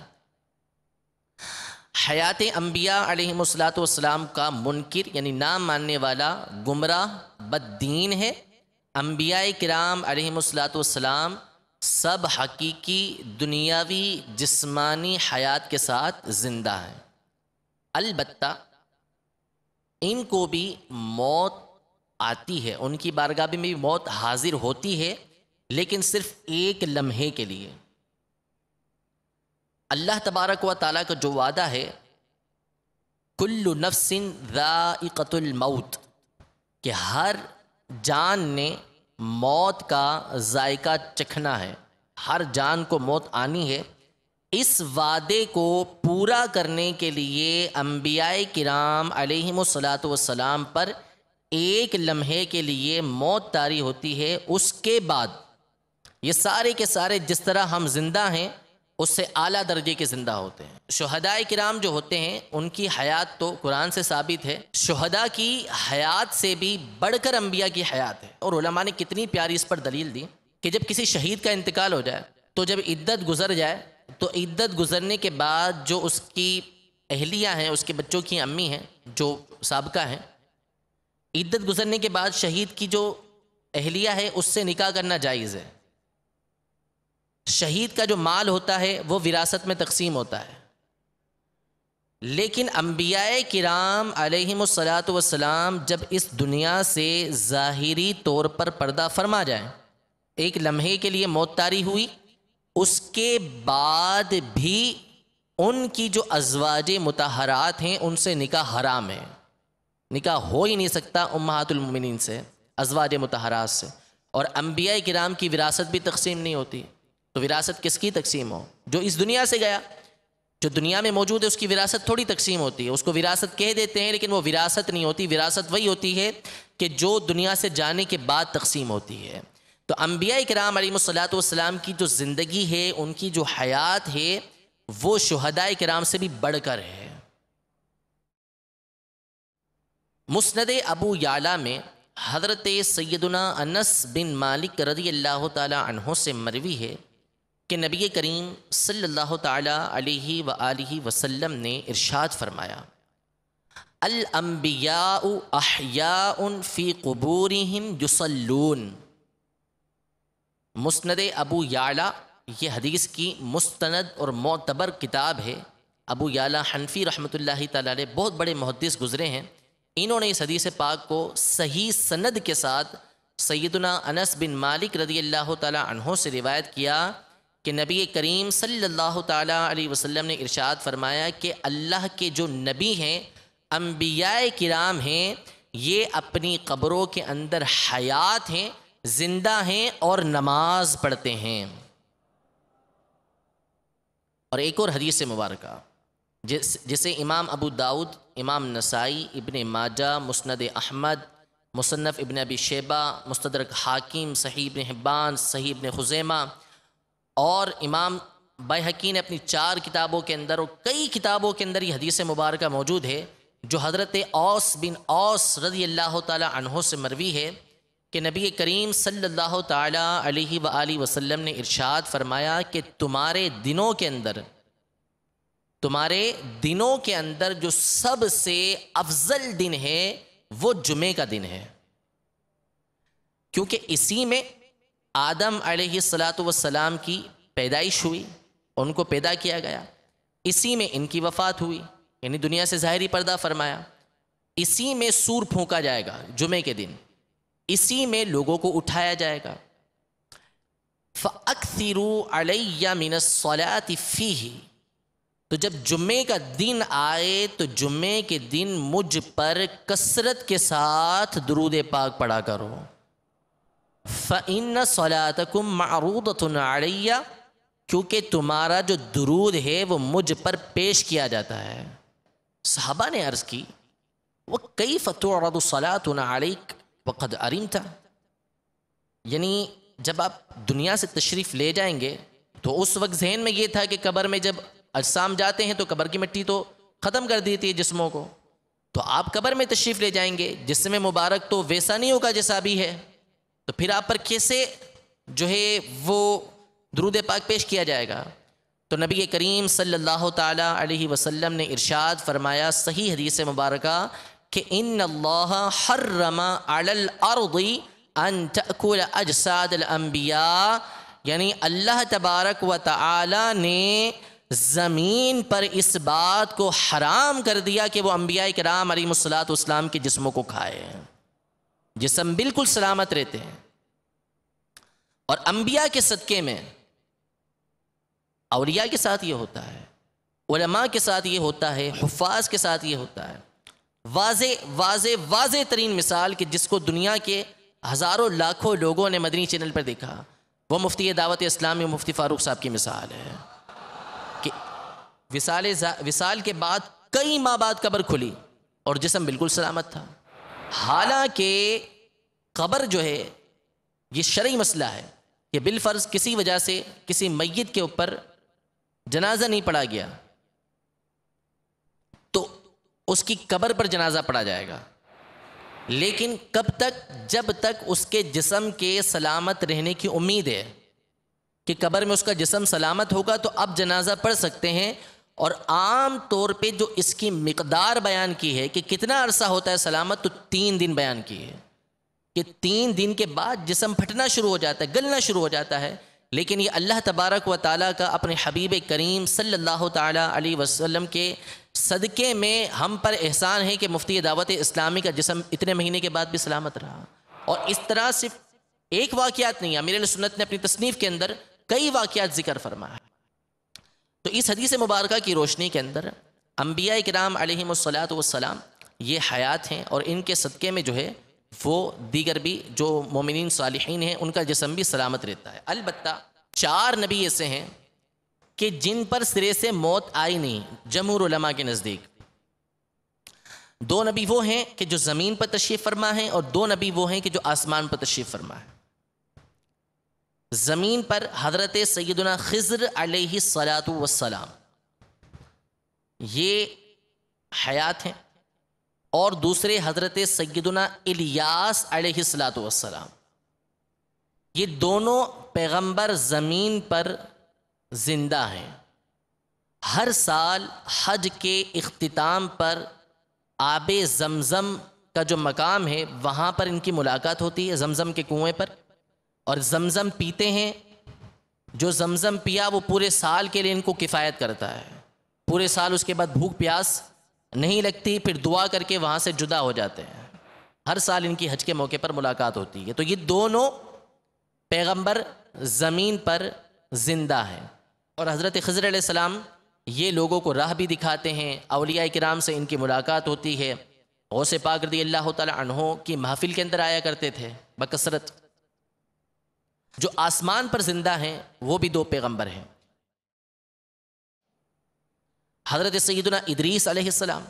حیات انبیاء علیہم السلام کا منکر یعنی نہ ماننے والا گمراہ بددین ہے۔ انبیاء کرام علیہم السلام سب حقیقی دنیاوی جسمانی حیات کے ساتھ زندہ ہیں، البتہ ان کو بھی موت آتی ہے، ان کی بارگاہ میں بھی موت حاضر ہوتی ہے، لیکن صرف ایک لمحے کے لیے۔ اللہ تبارک و تعالیٰ کا جو وعدہ ہے کل نفس ذائقۃ الموت، کہ ہر جان نے موت کا ذائقہ چکھنا ہے، ہر جان کو موت آنی ہے، اس وعدے کو پورا کرنے کے لیے انبیاء کرام علیہم السلام پر ایک لمحے کے لیے موت طاری ہوتی ہے، اس کے بعد یہ سارے کے سارے جس طرح ہم زندہ ہیں اس سے اعلیٰ درجے کے زندہ ہوتے ہیں۔ شہداء کرام جو ہوتے ہیں ان کی حیات تو قرآن سے ثابت ہے، شہداء کی حیات سے بھی بڑھ کر انبیاء کی حیات ہے، اور علماء نے کتنی پیاری اس پر دلیل دی کہ جب کسی شہید کا انتقال ہو جائے تو جب عدت گزر جائے تو عدت گزرنے کے بعد جو اس کی اہلیہ ہیں، اس کے بچوں کی امی ہیں جو سابقہ ہیں، عدت گزرنے کے بعد شہید کی جو اہلیہ ہے اس سے نکاح کرنا جائز ہے۔ شہید کا جو مال ہوتا ہے وہ وراثت میں تقسیم ہوتا ہے، لیکن انبیاء کرام علیہم السلام جب اس دنیا سے ظاہری طور پر پردہ فرما جائیں، ایک لمحے کے لیے موت طاری ہوئی، اس کے بعد بھی ان کی جو ازواج مطہرات ہیں ان سے نکاح حرام ہے، نکاح ہو ہی نہیں سکتا امہات المومنین سے، ازواج مطہرات سے، اور انبیاء کرام کی وراثت بھی تقسیم نہیں ہوتی، تو وراثت کس کی تقسیم ہو؟ جو اس دنیا سے گیا، جو دنیا میں موجود ہے اس کی وراثت تھوڑی تقسیم ہوتی ہے، اس کو وراثت کہہ دیتے ہیں لیکن وہ وراثت نہیں ہوتی، وراثت وہی ہوتی ہے کہ جو دنیا سے جانے کے بعد تقسیم ہوتی ہے۔ تو انبیاء کرام علیہ الصلوۃ والسلام کی جو زندگی ہے، ان کی جو حیات ہے، وہ شہداء کرام سے بھی بڑھ کر ہے۔ مسند ابو یعلا میں حضرت سیدنا انس بن مالک رضی اللہ تعالی عنہ سے مروی ہے کہ نبی کریم صلی اللہ تعالی علیہ وآلہ وسلم نے ارشاد فرمایا، الانبیاء احیاء فی قبورہم یصلون۔ مسند ابو یعلا یہ حدیث کی مستند اور معتبر کتاب ہے۔ ابو یعلا حنفی رحمۃ اللہ تعالی علیہ بہت بڑے محدث گزرے ہیں، انہوں نے اس حدیث پاک کو صحیح سند کے ساتھ سیدنا انس بن مالک رضی اللہ تعالی عنہ سے روایت کیا کہ نبی کریم صلی اللہ تعالی علیہ وسلم نے ارشاد فرمایا کہ اللہ کے جو نبی ہیں، انبیاء کرام ہیں، یہ اپنی قبروں کے اندر حیات ہیں، زندہ ہیں اور نماز پڑھتے ہیں۔ اور ایک اور حدیث مبارکہ جسے امام ابو داؤد، امام نسائی، ابن ماجہ، مسند احمد، مصنف ابن ابی شیبہ، مستدرک حاکم، صحیح ابن حبان، صحیح ابن خزیمہ اور امام بیہقی نے اپنی 4 کتابوں کے اندر اور کئی کتابوں کے اندر یہ حدیث مبارکہ موجود ہے، جو حضرت اوس بن اوس رضی اللہ تعالی عنہ سے مروی ہے کہ نبی کریم صلی اللہ تعالی علیہ وآلہ وسلم نے ارشاد فرمایا کہ تمہارے دنوں کے اندر جو سب سے افضل دن ہے وہ جمعے کا دن ہے، کیونکہ اسی میں آدم علیہ السلام کی پیدائش ہوئی، ان کو پیدا کیا گیا، اسی میں ان کی وفات ہوئی، یعنی دنیا سے ظاہری پردہ فرمایا، اسی میں سور پھونکا جائے گا جمعے کے دن، اسی میں لوگوں کو اٹھایا جائے گا۔ فَأَكْثِرُوا عَلَيَّ مِنَ الصَّلَاةِ فِيهِ، تو جب جمعے کا دن آئے تو جمعے کے دن مجھ پر کثرت کے ساتھ درود پاک پڑھا کرو۔ فَإِنَّ صَلَاتَكُمْ مَعْرُوضَةٌ عَلَيَّ، کیونکہ تمہارا جو درود ہے وہ مجھ پر پیش کیا جاتا ہے۔ صحابہ نے عرض کی، وَكَيْفَ تُعْرَضُ صَلَاتُنَا عَلَيْكَ وَقَدْ عَلِمْتَ، یعنی جب آپ دنیا سے تشریف لے جائیں گے تو اس وقت ذہن میں یہ تھا کہ قبر میں جب اجسام جاتے ہیں تو قبر کی مٹی تو ختم کر دیتی ہے جسموں کو، تو آپ قبر میں تشریف لے جائیں گے، جسم مبارک تو ویسا نہیں ہوگا جیسا بھی ہے، تو پھر آپ پر کیسے جو ہے وہ درود پاک پیش کیا جائے گا؟ تو نبی کریم صلی اللہ تعالی علیہ وسلم نے ارشاد فرمایا صحیح حدیث مبارکہ کہ ان اللہ حرم علی الارض ان تأکل اجساد الانبیاء، یعنی اللہ تبارک و تعالی نے زمین پر اس بات کو حرام کر دیا کہ وہ انبیاء کرام علیہ الصلوۃ والسلام کے جسموں کو کھائے، جسم بالکل سلامت رہتے ہیں۔ اور انبیاء کے صدقے میں اولیاء کے ساتھ یہ ہوتا ہے، علماء کے ساتھ یہ ہوتا ہے، حفاظ کے ساتھ یہ ہوتا ہے۔ واضح ترین مثال کہ جس کو دنیا کے ہزاروں لاکھوں لوگوں نے مدنی چینل پر دیکھا، وہ مفتی دعوت اسلامی مفتی فاروق صاحب کی مثال ہے کہ وصال کے بعد کئی ماہ بعد قبر کھلی اور جسم بالکل سلامت تھا، حالانکہ قبر جو ہے یہ شرعی مسئلہ ہے کہ بالفرض کسی وجہ سے کسی میت کے اوپر جنازہ نہیں پڑھا گیا تو اس کی قبر پر جنازہ پڑھا جائے گا، لیکن کب تک؟ جب تک اس کے جسم کے سلامت رہنے کی امید ہے کہ قبر میں اس کا جسم سلامت ہوگا تو اب جنازہ پڑھ سکتے ہیں۔ اور عام طور پہ جو اس کی مقدار بیان کی ہے کہ کتنا عرصہ ہوتا ہے سلامت، تو 3 دن بیان کی ہے کہ 3 دن کے بعد جسم پھٹنا شروع ہو جاتا ہے، گلنا شروع ہو جاتا ہے۔ لیکن یہ اللہ تبارک و تعالیٰ کا اپنے حبیب کریم صلی اللہ تعالیٰ علیہ وسلم کے صدقے میں ہم پر احسان ہے کہ مفتی دعوت اسلامی کا جسم اتنے مہینے کے بعد بھی سلامت رہا۔ اور اس طرح صرف ایک واقعات نہیں، امیر اہل سنت نے اپنی تصنیف کے اندر کئی واقعات ذکر فرمایا۔ تو اس حدیث مبارکہ کی روشنی کے اندر انبیاء کرام علیہم الصلوۃ والسلام یہ حیات ہیں، اور ان کے صدقے میں جو ہے وہ دیگر بھی جو مومنین صالحین ہیں ان کا جسم بھی سلامت رہتا ہے۔ البتہ 4 نبی ایسے ہیں کہ جن پر سرے سے موت آئی نہیں جمہور علماء کے نزدیک۔ 2 نبی وہ ہیں کہ جو زمین پر تشریف فرما ہیں، اور 2 نبی وہ ہیں کہ جو آسمان پر تشریف فرما ہیں۔ زمین پر حضرت سیدنا خضر علیہ الصلاۃ والسلام یہ حیات ہیں، اور دوسرے حضرت سیدنا الیاس علیہ الصلاۃ والسلام، یہ دونوں پیغمبر زمین پر زندہ ہیں۔ ہر سال حج کے اختتام پر آب زمزم کا جو مقام ہے وہاں پر ان کی ملاقات ہوتی ہے، زمزم کے کنویں پر، اور زمزم پیتے ہیں۔ جو زمزم پیا وہ پورے سال کے لیے ان کو کفایت کرتا ہے، پورے سال اس کے بعد بھوک پیاس نہیں لگتی، پھر دعا کر کے وہاں سے جدا ہو جاتے ہیں۔ ہر سال ان کی حج کے موقع پر ملاقات ہوتی ہے۔ تو یہ دونوں پیغمبر زمین پر زندہ ہیں، اور حضرت خضر علیہ السلام یہ لوگوں کو راہ بھی دکھاتے ہیں، اولیاء کرام سے ان کی ملاقات ہوتی ہے۔ غوث پاک رضی اللہ تعالی عنہ کی محفل کے اندر آیا کرتے تھے بکثرت۔ جو آسمان پر زندہ ہیں وہ بھی 2 پیغمبر ہیں، حضرت سیدنا ادریس علیہ السلام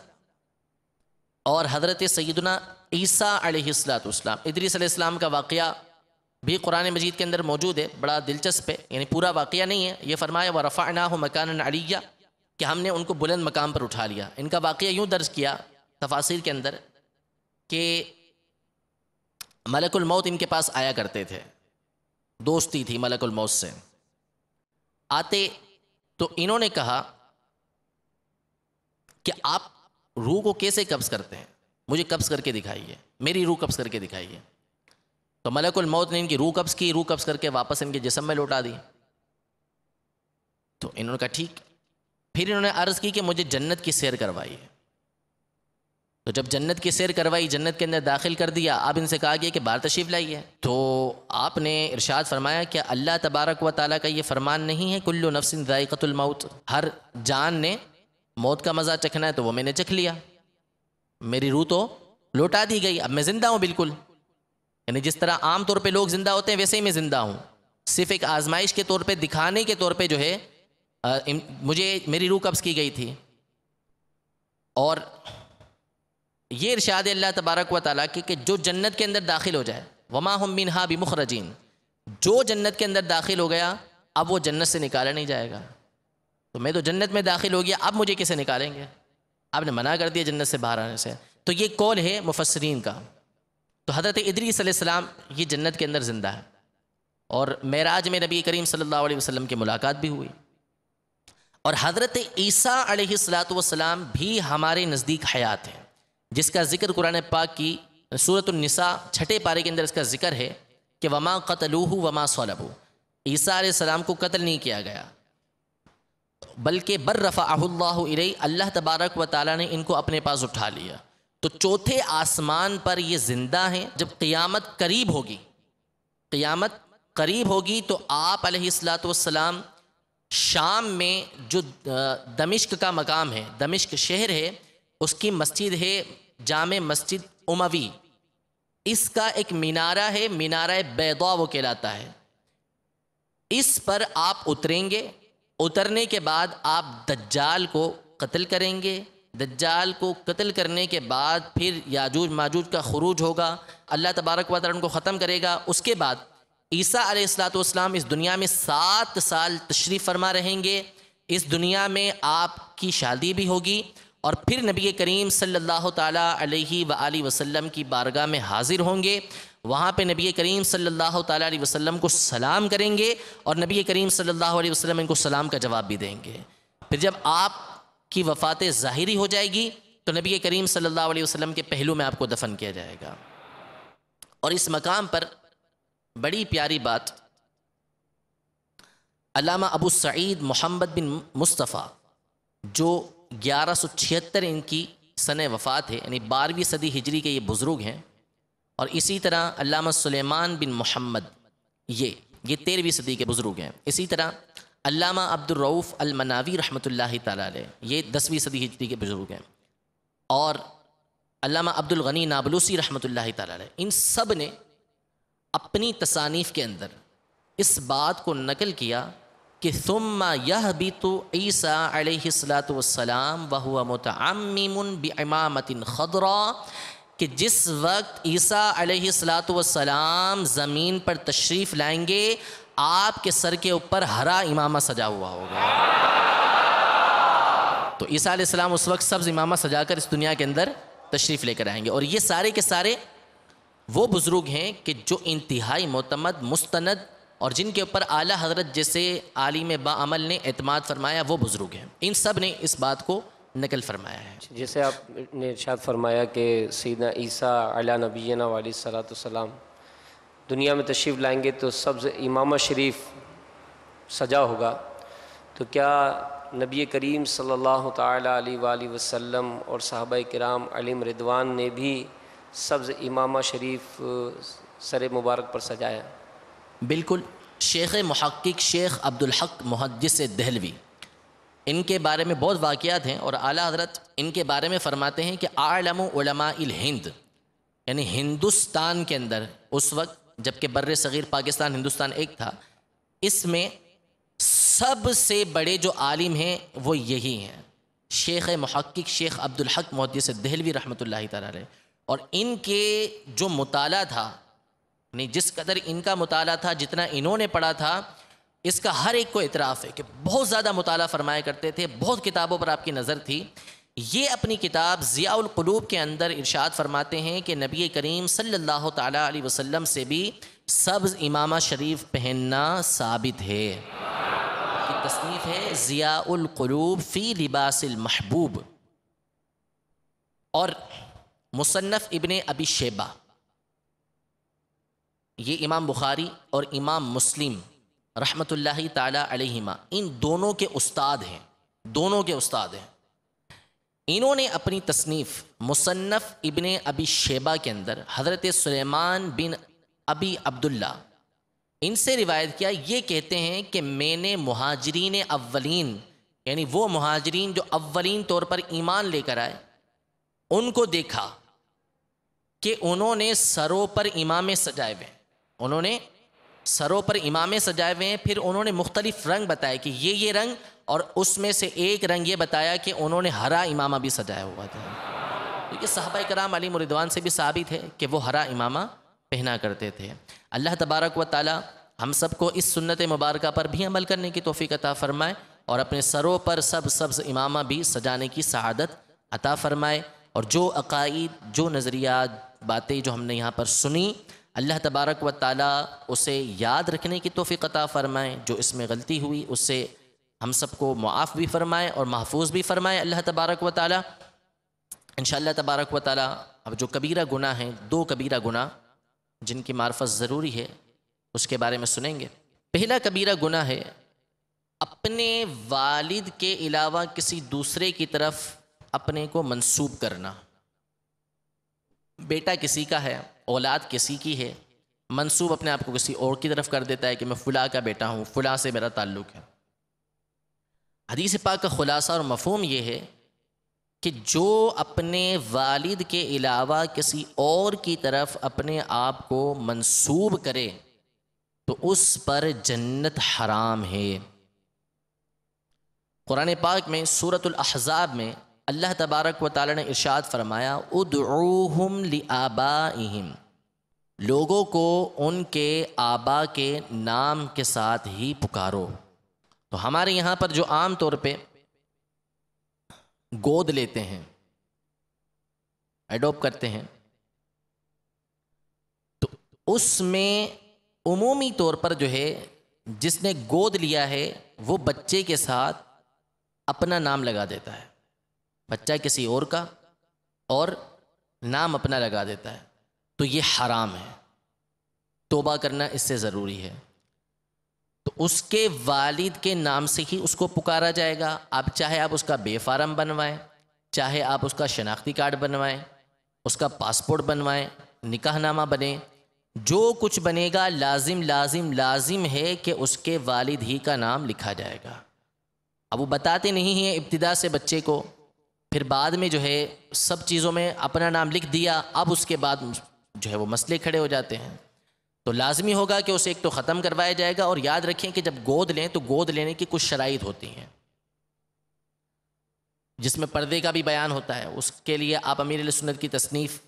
اور حضرت سیدنا عیسیٰ علیہ السلام۔ ادریس علیہ السلام کا واقعہ بھی قرآن مجید کے اندر موجود ہے، بڑا دلچسپ ہے، یعنی پورا واقعہ نہیں ہے۔ یہ فرمایا وَرَفَعْنَاهُ مَكَانًا عَلِيًّا کہ ہم نے ان کو بلند مقام پر اٹھا لیا۔ ان کا واقعہ یوں درج کیا تفاسیر کے اندر کہ ملک الموت ان کے پاس آیا کرتے تھے، دوستی تھی ملک الموت سے۔ آتے تو انہوں نے کہا کہ آپ روح کو کیسے قبض کرتے ہیں، مجھے قبض کر کے دکھائیے، میری روح قبض کر کے دکھائیے۔ تو ملک الموت نے ان کی روح قبض کی، روح قبض کر کے واپس ان کے جسم میں لوٹا دی۔ تو انہوں نے کہا ٹھیک۔ پھر انہوں نے عرض کی کہ مجھے جنت کی سیر کروائی۔ تو جب جنت کی سیر کروائی، جنت کے اندر داخل کر دیا، اب ان سے کہا گیا کہ باہر تشریف لائیے۔ تو آپ نے ارشاد فرمایا کہ اللہ تبارک و تعالیٰ کا یہ فرمان نہیں ہے کل نفس ذائقۃ الموت، ہر جان نے موت کا مزہ چکھنا ہے، تو وہ میں نے چکھ لیا، میری روح تو لوٹا دی گئی، اب میں زندہ ہوں بالکل۔ یعنی جس طرح عام طور پہ لوگ زندہ ہوتے ہیں ویسے ہی میں زندہ ہوں، صرف ایک آزمائش کے طور پہ، دکھانے کے طور پہ جو ہے مجھے میری روح قبض کی گئی تھی۔ اور یہ ارشاد اللہ تبارک و تعالیٰ کی کہ جو جنت کے اندر داخل ہو جائے وما ہم منہا بمخرجین، جو جنت کے اندر داخل ہو گیا اب وہ جنت سے نکالا نہیں جائے گا۔ تو میں تو جنت میں داخل ہو گیا، اب مجھے کیسے نکالیں گے؟ آپ نے منع کر دیا جنت سے باہر آنے سے۔ تو یہ قول ہے مفسرین کا۔ تو حضرت ادریس علیہ السلام یہ جنت کے اندر زندہ ہے، اور معراج میں نبی کریم صلی اللہ علیہ وسلم کی ملاقات بھی ہوئی۔ اور حضرت عیسیٰ علیہ السلام بھی ہمارے نزدیک حیات ہیں، جس کا ذکر قرآن پاک کی سورۃ النساء 6 پارے کے اندر اس کا ذکر ہے کہ وما قتلوہ وما صلبوہ، عیسیٰ علیہ السلام کو قتل نہیں کیا گیا بلکہ بل رفعہ اللہ الیہ، اللہ تبارک و تعالیٰ نے ان کو اپنے پاس اٹھا لیا۔ تو 4تھے آسمان پر یہ زندہ ہیں۔ جب قیامت قریب ہوگی، قیامت قریب ہوگی تو آپ علیہ السلام شام میں جو دمشق کا مقام ہے، دمشق شہر ہے، اس کی مسجد ہے جامع مسجد اموی، اس کا ایک مینارہ ہے، مینارہ بیضاء وہ کہلاتا ہے۔ اس پر آپ اتریں گے، اترنے کے بعد آپ دجال کو قتل کریں گے، دجال کو قتل کرنے کے بعد پھر یاجوج ماجوج کا خروج ہوگا، اللہ تبارک و تعالیٰ ان کو ختم کرے گا۔ اس کے بعد عیسیٰ علیہ السلام اس دنیا میں 7 سال تشریف فرما رہیں گے، اس دنیا میں آپ کی شادی بھی ہوگی، اور پھر نبی کریم صلی اللہ تعالیٰ علیہ وآلہ وسلم کی بارگاہ میں حاضر ہوں گے۔ وہاں پہ نبی کریم صلی اللہ تعالیٰ علیہ وسلم کو سلام کریں گے، اور نبی کریم صلی اللہ علیہ وسلم ان کو سلام کا جواب بھی دیں گے۔ پھر جب آپ کی وفات ظاہری ہو جائے گی تو نبی کریم صلی اللہ علیہ وسلم کے پہلو میں آپ کو دفن کیا جائے گا۔ اور اس مقام پر بڑی پیاری بات علامہ ابو سعید محمد بن مصطفیٰ جو 1176 ان کی سن وفات ہے، یعنی 12ویں صدی ہجری کے یہ بزرگ ہیں، اور اسی طرح علامہ سلیمان بن محمد یہ 13ویں صدی کے بزرگ ہیں۔ اسی طرح علامہ عبد الرؤف المناوی رحمۃ اللہ تعالیٰ علیہ یہ 10ویں صدی ہجری کے بزرگ ہیں، اور علامہ عبد الغنی نابلوسی رحمۃ اللہ تعالیٰ علیہ، ان سب نے اپنی تصانیف کے اندر اس بات کو نقل کیا کہ ثم یہبط عیسیٰ علیہ السلام وہو متعمم بعمامۃ خضراء، کہ جس وقت عیسیٰ علیہ السلام زمین پر تشریف لائیں گے آپ کے سر کے اوپر ہرا امامہ سجا ہوا ہوگا۔ تو عیسیٰ علیہ السلام اس وقت سبز امامہ سجا کر اس دنیا کے اندر تشریف لے کر آئیں گے، اور یہ سارے کے سارے وہ بزرگ ہیں کہ جو انتہائی معتمد، مستند، اور جن کے اوپر اعلیٰ حضرت جیسے عالم با عمل نے اعتماد فرمایا وہ بزرگ ہیں، ان سب نے اس بات کو نقل فرمایا ہے۔ جیسے آپ نے ارشاد فرمایا کہ سیدنا عیسیٰ علیہ نبینا علیہ الصلوۃ والسلام دنیا میں تشریف لائیں گے تو سبز امامہ شریف سجا ہوگا، تو کیا نبی کریم صلی اللہ تعالیٰ علیہ وآلہ وسلم اور صحابہ کرام علیہم رضوان نے بھی سبز امامہ شریف سر مبارک پر سجایا؟ بالکل، شیخ محقق شیخ عبدالحق محدث دہلوی، ان کے بارے میں بہت واقعات ہیں، اور اعلیٰ حضرت ان کے بارے میں فرماتے ہیں کہ اعلم علماء الہند، یعنی ہندوستان کے اندر اس وقت جبکہ بر صغیر پاکستان ہندوستان ایک تھا، اس میں سب سے بڑے جو عالم ہیں وہ یہی ہیں، شیخ محقق شیخ عبدالحق محدث دہلوی رحمۃ اللہ تعالیٰ علیہ۔ اور ان کے جو مطالعہ تھا، یعنی جس قدر ان کا مطالعہ تھا، جتنا انہوں نے پڑھا تھا، اس کا ہر ایک کو اعتراف ہے کہ بہت زیادہ مطالعہ فرمایا کرتے تھے، بہت کتابوں پر آپ کی نظر تھی۔ یہ اپنی کتاب ضیاء القلوب کے اندر ارشاد فرماتے ہیں کہ نبی کریم صلی اللہ تعالیٰ علیہ وسلم سے بھی سبز امامہ شریف پہننا ثابت ہے۔ کی تصنیف ہے ضیاء القلوب فی لباس المحبوب، اور مصنف ابن ابی شیبہ، یہ امام بخاری اور امام مسلم رحمۃ اللہ تعالی علیہما ان دونوں کے استاد ہیں، دونوں کے استاد ہیں۔ انہوں نے اپنی تصنیف مصنف ابن ابی شیبہ کے اندر حضرت سلیمان بن ابی عبداللہ ان سے روایت کیا، یہ کہتے ہیں کہ میں نے مہاجرین اولین، یعنی وہ مہاجرین جو اولین طور پر ایمان لے کر آئے، ان کو دیکھا کہ انہوں نے سروں پر امامے سجائے ہوئے ہیں، انہوں نے سروں پر امامے سجائے ہوئے ہیں، پھر انہوں نے مختلف رنگ بتائے کہ یہ رنگ، اور اس میں سے ایک رنگ یہ بتایا کہ انہوں نے ہرا امامہ بھی سجایا ہوا تھا۔ کیونکہ صحابہ کرام علیہم رضوان سے بھی ثابت ہے کہ وہ ہرا امامہ پہنا کرتے تھے۔ اللہ تبارک و تعالی ہم سب کو اس سنت مبارکہ پر بھی عمل کرنے کی توفیق عطا فرمائے، اور اپنے سروں پر سبز امامہ بھی سجانے کی سعادت عطا فرمائے، اور جو عقائد، جو نظریات، باتیں جو ہم نے یہاں پر سنی، اللہ تبارک و تعالی اسے یاد رکھنے کی توفیق عطا فرمائے، جو اس میں غلطی ہوئی اس سے ہم سب کو معاف بھی فرمائے اور محفوظ بھی فرمائے اللہ تبارک و تعالی۔ انشاءاللہ تبارک و تعالی اب جو کبیرہ گناہ ہیں، 2 کبیرہ گناہ جن کی معرفت ضروری ہے، اس کے بارے میں سنیں گے۔ پہلا کبیرہ گناہ ہے اپنے والد کے علاوہ کسی دوسرے کی طرف اپنے کو منسوب کرنا۔ بیٹا کسی کا ہے، اولاد کسی کی ہے، منسوب اپنے آپ کو کسی اور کی طرف کر دیتا ہے کہ میں فلاں کا بیٹا ہوں، فلاں سے میرا تعلق ہے۔ حدیث پاک کا خلاصہ اور مفہوم یہ ہے کہ جو اپنے والد کے علاوہ کسی اور کی طرف اپنے آپ کو منسوب کرے تو اس پر جنت حرام ہے۔ قرآن پاک میں سورۃ الاحزاب میں اللہ تبارک و تعالی نے ارشاد فرمایا ادعوہم لآبائہم، لوگوں کو ان کے آبا کے نام کے ساتھ ہی پکارو۔ تو ہمارے یہاں پر جو عام طور پہ گود لیتے ہیں، ایڈوپٹ کرتے ہیں، تو اس میں عمومی طور پر جو ہے جس نے گود لیا ہے وہ بچے کے ساتھ اپنا نام لگا دیتا ہے، بچہ کسی اور کا اور نام اپنا لگا دیتا ہے، تو یہ حرام ہے، توبہ کرنا اس سے ضروری ہے۔ تو اس کے والد کے نام سے ہی اس کو پکارا جائے گا۔ اب چاہے آپ اس کا بے فارم بنوائیں، چاہے آپ اس کا شناختی کارڈ بنوائیں، اس کا پاسپورٹ بنوائیں، نکاح نامہ بنے، جو کچھ بنے گا لازم ہے کہ اس کے والد ہی کا نام لکھا جائے گا۔ اب وہ بتاتے نہیں ہیں ابتدا سے بچے کو، پھر بعد میں جو ہے سب چیزوں میں اپنا نام لکھ دیا، اب اس کے بعد جو ہے وہ مسئلے کھڑے ہو جاتے ہیں. تو لازمی ہوگا کہ اسے ایک تو ختم کروایا جائے گا. اور یاد رکھیں کہ جب گود لیں تو گود لینے کی کچھ شرائط ہوتی ہیں جس میں پردے کا بھی بیان ہوتا ہے. اس کے لیے آپ امیر اہل سنت کی تصنیف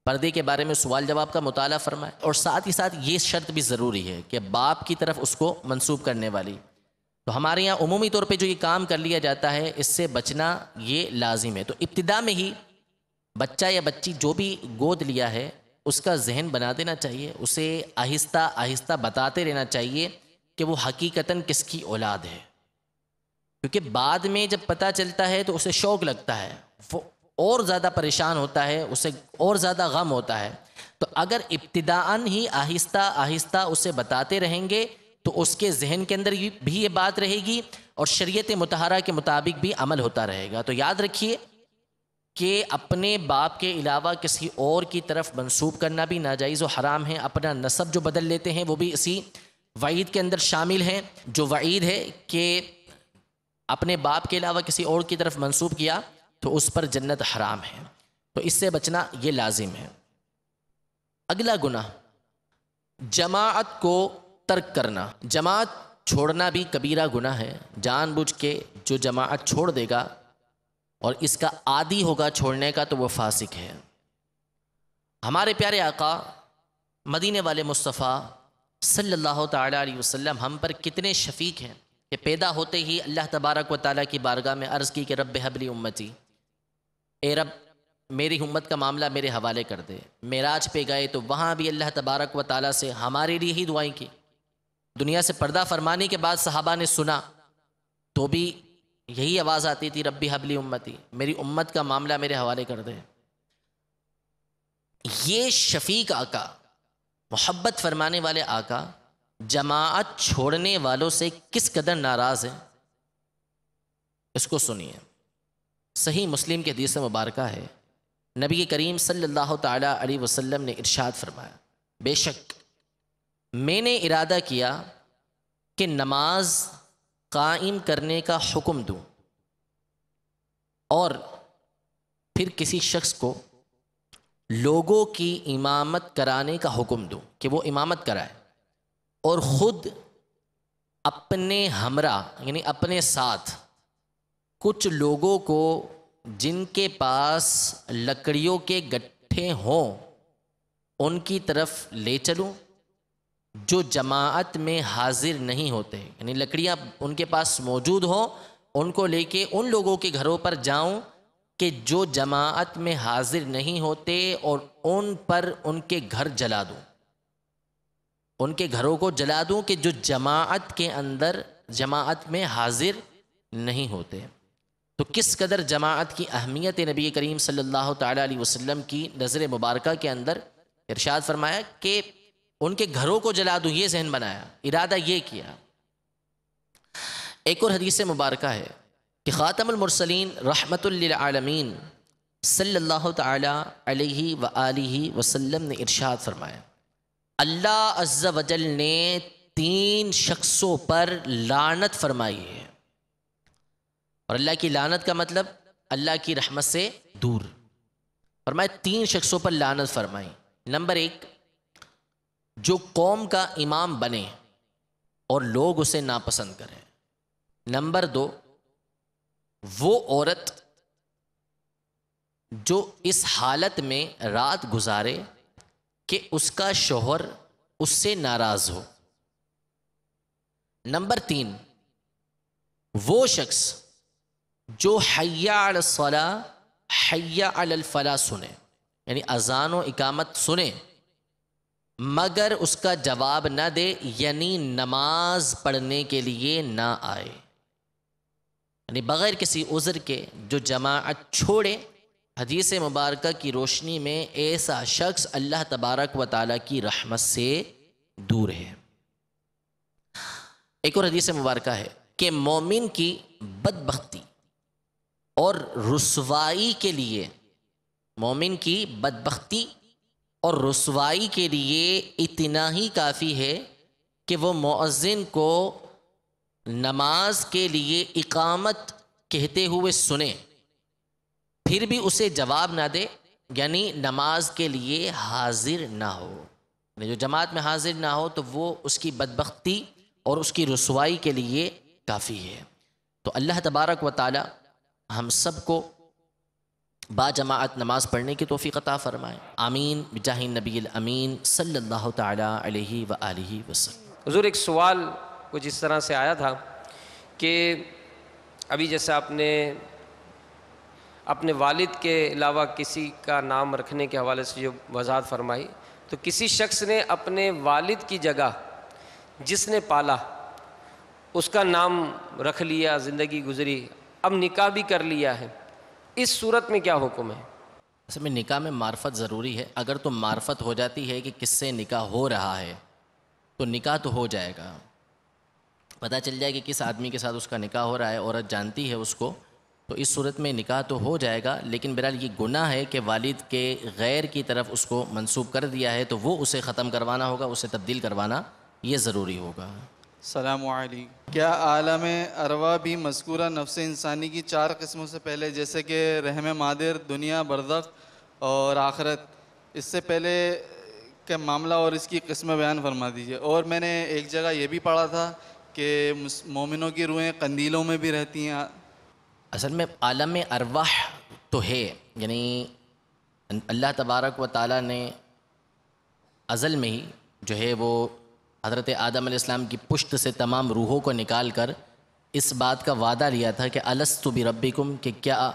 پردے کے بارے میں سوال جواب کا مطالعہ فرمائیں. اور ساتھ ہی ساتھ یہ شرط بھی ضروری ہے کہ باپ کی طرف اس کو منسوب کرنے والی. تو ہمارے یہاں عمومی طور پہ جو یہ کام کر لیا جاتا ہے اس سے بچنا یہ لازم ہے. تو ابتدا میں ہی بچہ یا بچی جو بھی گود لیا ہے اس کا ذہن بنا دینا چاہیے، اسے آہستہ آہستہ بتاتے رہنا چاہیے کہ وہ حقیقتاً کس کی اولاد ہے. کیونکہ بعد میں جب پتہ چلتا ہے تو اسے شوق لگتا ہے، وہ اور زیادہ پریشان ہوتا ہے، اسے اور زیادہ غم ہوتا ہے. تو اگر ابتداءً ہی آہستہ آہستہ اسے بتاتے رہیں گے تو اس کے ذہن کے اندر بھی یہ بات رہے گی اور شریعت مطہرہ کے مطابق بھی عمل ہوتا رہے گا. تو یاد رکھیے کہ اپنے باپ کے علاوہ کسی اور کی طرف منسوب کرنا بھی ناجائز و حرام ہے. اپنا نسب جو بدل لیتے ہیں وہ بھی اسی وعید کے اندر شامل ہیں. جو وعید ہے کہ اپنے باپ کے علاوہ کسی اور کی طرف منسوب کیا تو اس پر جنت حرام ہے. تو اس سے بچنا یہ لازم ہے. اگلا گناہ جماعت کو ترک کرنا. جماعت چھوڑنا بھی کبیرہ گناہ ہے. جان بوجھ کے جو جماعت چھوڑ دے گا اور اس کا عادی ہوگا چھوڑنے کا تو وہ فاسق ہے. ہمارے پیارے آقا مدینے والے مصطفیٰ صلی اللہ تعالیٰ علیہ وسلم ہم پر کتنے شفیق ہیں کہ پیدا ہوتے ہی اللہ تبارک و تعالیٰ کی بارگاہ میں عرض کی کہ رب ہب لی امتی، اے رب میری امت کا معاملہ میرے حوالے کر دے. معراج پہ گئے تو وہاں بھی اللہ تبارک و تعالیٰ سے ہمارے لیے ہی دعائیں کی. دنیا سے پردہ فرمانے کے بعد صحابہ نے سنا تو بھی یہی آواز آتی تھی ربی حب لی امتی، میری امت کا معاملہ میرے حوالے کر دے. یہ شفیق آقا، محبت فرمانے والے آقا جماعت چھوڑنے والوں سے کس قدر ناراض ہے اس کو سنیے. صحیح مسلم کے حدیث مبارکہ ہے، نبی کریم صلی اللہ تعالیٰ علیہ وسلم نے ارشاد فرمایا، بے شک میں نے ارادہ کیا کہ نماز قائم کرنے کا حکم دوں اور پھر کسی شخص کو لوگوں کی امامت کرانے کا حکم دوں کہ وہ امامت کرائے، اور خود اپنے ہمراہ یعنی اپنے ساتھ کچھ لوگوں کو جن کے پاس لکڑیوں کے گٹھے ہوں ان کی طرف لے چلوں جو جماعت میں حاضر نہیں ہوتے، یعنی لکڑیاں ان کے پاس موجود ہوں ان کو لے کے ان لوگوں کے گھروں پر جاؤں کہ جو جماعت میں حاضر نہیں ہوتے اور ان پر ان کے گھر جلا دوں، ان کے گھروں کو جلا دوں کہ جو جماعت کے اندر جماعت میں حاضر نہیں ہوتے. تو کس قدر جماعت کی اہمیت نبی کریم صلی اللہ تعالیٰ علیہ وسلم کی نظر مبارکہ کے اندر ارشاد فرمایا کہ ان کے گھروں کو جلا دوں، یہ ذہن بنایا، ارادہ یہ کیا. ایک اور حدیث مبارکہ ہے کہ خاتم المرسلین رحمت للعالمین صلی اللہ تعالیٰ علیہ وآلہ وسلم نے ارشاد فرمایا، اللہ عز و جل نے 3 شخصوں پر لعنت فرمائی ہے. اور اللہ کی لعنت کا مطلب اللہ کی رحمت سے دور. فرمایا 3 شخصوں پر لعنت فرمائی. نمبر 1، جو قوم کا امام بنے اور لوگ اسے ناپسند کریں. نمبر 2، وہ عورت جو اس حالت میں رات گزارے کہ اس کا شوہر اس سے ناراض ہو. نمبر 3، وہ شخص جو حی علی الصلاۃ حی علی الفلاح سنے، یعنی اذان و اقامت سنے مگر اس کا جواب نہ دے، یعنی نماز پڑھنے کے لیے نہ آئے، یعنی بغیر کسی عذر کے جو جماعت چھوڑے. حدیث مبارکہ کی روشنی میں ایسا شخص اللہ تبارک و تعالیٰ کی رحمت سے دور ہے. ایک اور حدیث مبارکہ ہے کہ مومن کی بدبختی اور رسوائی کے لیے، مومن کی بدبختی اور رسوائی کے لیے اتنا ہی کافی ہے کہ وہ مؤذن کو نماز کے لیے اقامت کہتے ہوئے سنے پھر بھی اسے جواب نہ دے، یعنی نماز کے لیے حاضر نہ ہو، یعنی جو جماعت میں حاضر نہ ہو تو وہ اس کی بدبختی اور اس کی رسوائی کے لیے کافی ہے۔ تو اللہ تبارک و تعالی ہم سب کو با جماعت نماز پڑھنے کی توفیق عطا فرمائے، آمین بجاہ النبی الامین صلی اللہ تعالی علیہ وآلہ وسلم۔ حضور ایک سوال کچھ اس طرح سے آیا تھا کہ ابھی جیسے آپ نے اپنے والد کے علاوہ کسی کا نام رکھنے کے حوالے سے جو وضاحت فرمائی، تو کسی شخص نے اپنے والد کی جگہ جس نے پالا اس کا نام رکھ لیا، زندگی گزری، اب نکاح بھی کر لیا ہے، اس صورت میں کیا حکم ہے؟ اصل میں نکاح میں معرفت ضروری ہے۔ اگر تو معرفت ہو جاتی ہے کہ کس سے نکاح ہو رہا ہے تو نکاح تو ہو جائے گا، پتہ چل جائے کہ کس آدمی کے ساتھ اس کا نکاح ہو رہا ہے، عورت جانتی ہے اس کو، تو اس صورت میں نکاح تو ہو جائے گا۔ لیکن بہرحال یہ گناہ ہے کہ والد کے غیر کی طرف اس کو منسوب کر دیا ہے، تو وہ اسے ختم کروانا ہوگا، اسے تبدیل کروانا یہ ضروری ہوگا۔ السلام علیکم۔ کیا عالم ارواح بھی مذکورہ نفس انسانی کی 4 قسموں سے پہلے، جیسے کہ رحم مادر، دنیا، برزخ اور آخرت، اس سے پہلے کا معاملہ اور اس کی قسمیں بیان فرما دیجیے؟ اور میں نے ایک جگہ یہ بھی پڑھا تھا کہ مومنوں کی روحیں قندیلوں میں بھی رہتی ہیں۔ اصل میں عالم ارواح تو ہے، یعنی اللہ تبارک و تعالیٰ نے ازل میں ہی جو ہے وہ حضرت آدم علیہ السلام کی پشت سے تمام روحوں کو نکال کر اس بات کا وعدہ لیا تھا کہ الستُ بربکم، کہ کیا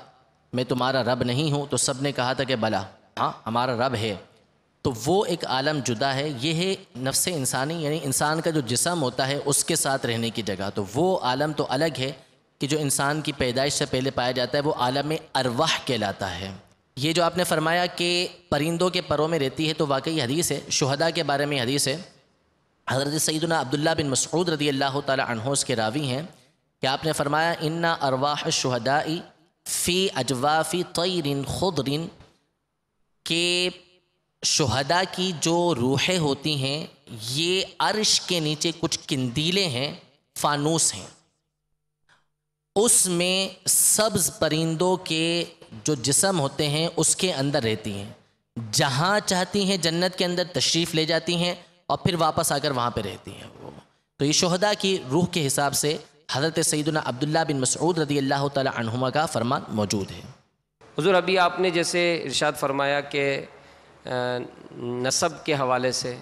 میں تمہارا رب نہیں ہوں؟ تو سب نے کہا تھا کہ بلا، ہاں ہمارا رب ہے۔ تو وہ ایک عالم جدا ہے، یہ ہے نفس انسانی، یعنی انسان کا جو جسم ہوتا ہے اس کے ساتھ رہنے کی جگہ، تو وہ عالم تو الگ ہے کہ جو انسان کی پیدائش سے پہلے پایا جاتا ہے، وہ عالم ارواح کہلاتا ہے۔ یہ جو آپ نے فرمایا کہ پرندوں کے پروں میں رہتی ہے، تو واقعی حدیث ہے، شہداء کے بارے میں حدیث ہے، حضرت سیدنا عبداللہ بن مسعود رضی اللہ تعالی عنہ اس کے راوی ہیں کہ آپ نے فرمایا ان ارواح الشہداء فی اجواف طیر خضر، کہ شہداء کی جو روحیں ہوتی ہیں یہ عرش کے نیچے کچھ قندیلیں ہیں، فانوس ہیں، اس میں سبز پرندوں کے جو جسم ہوتے ہیں اس کے اندر رہتی ہیں، جہاں چاہتی ہیں جنت کے اندر تشریف لے جاتی ہیں اور پھر واپس آ کر وہاں پہ رہتی ہیں وہ۔ تو یہ شہداء کی روح کے حساب سے حضرت سیدنا عبداللہ بن مسعود رضی اللہ تعالی عنہما کا فرمان موجود ہے۔ حضور ابھی آپ نے جیسے ارشاد فرمایا کہ نسب کے حوالے سے،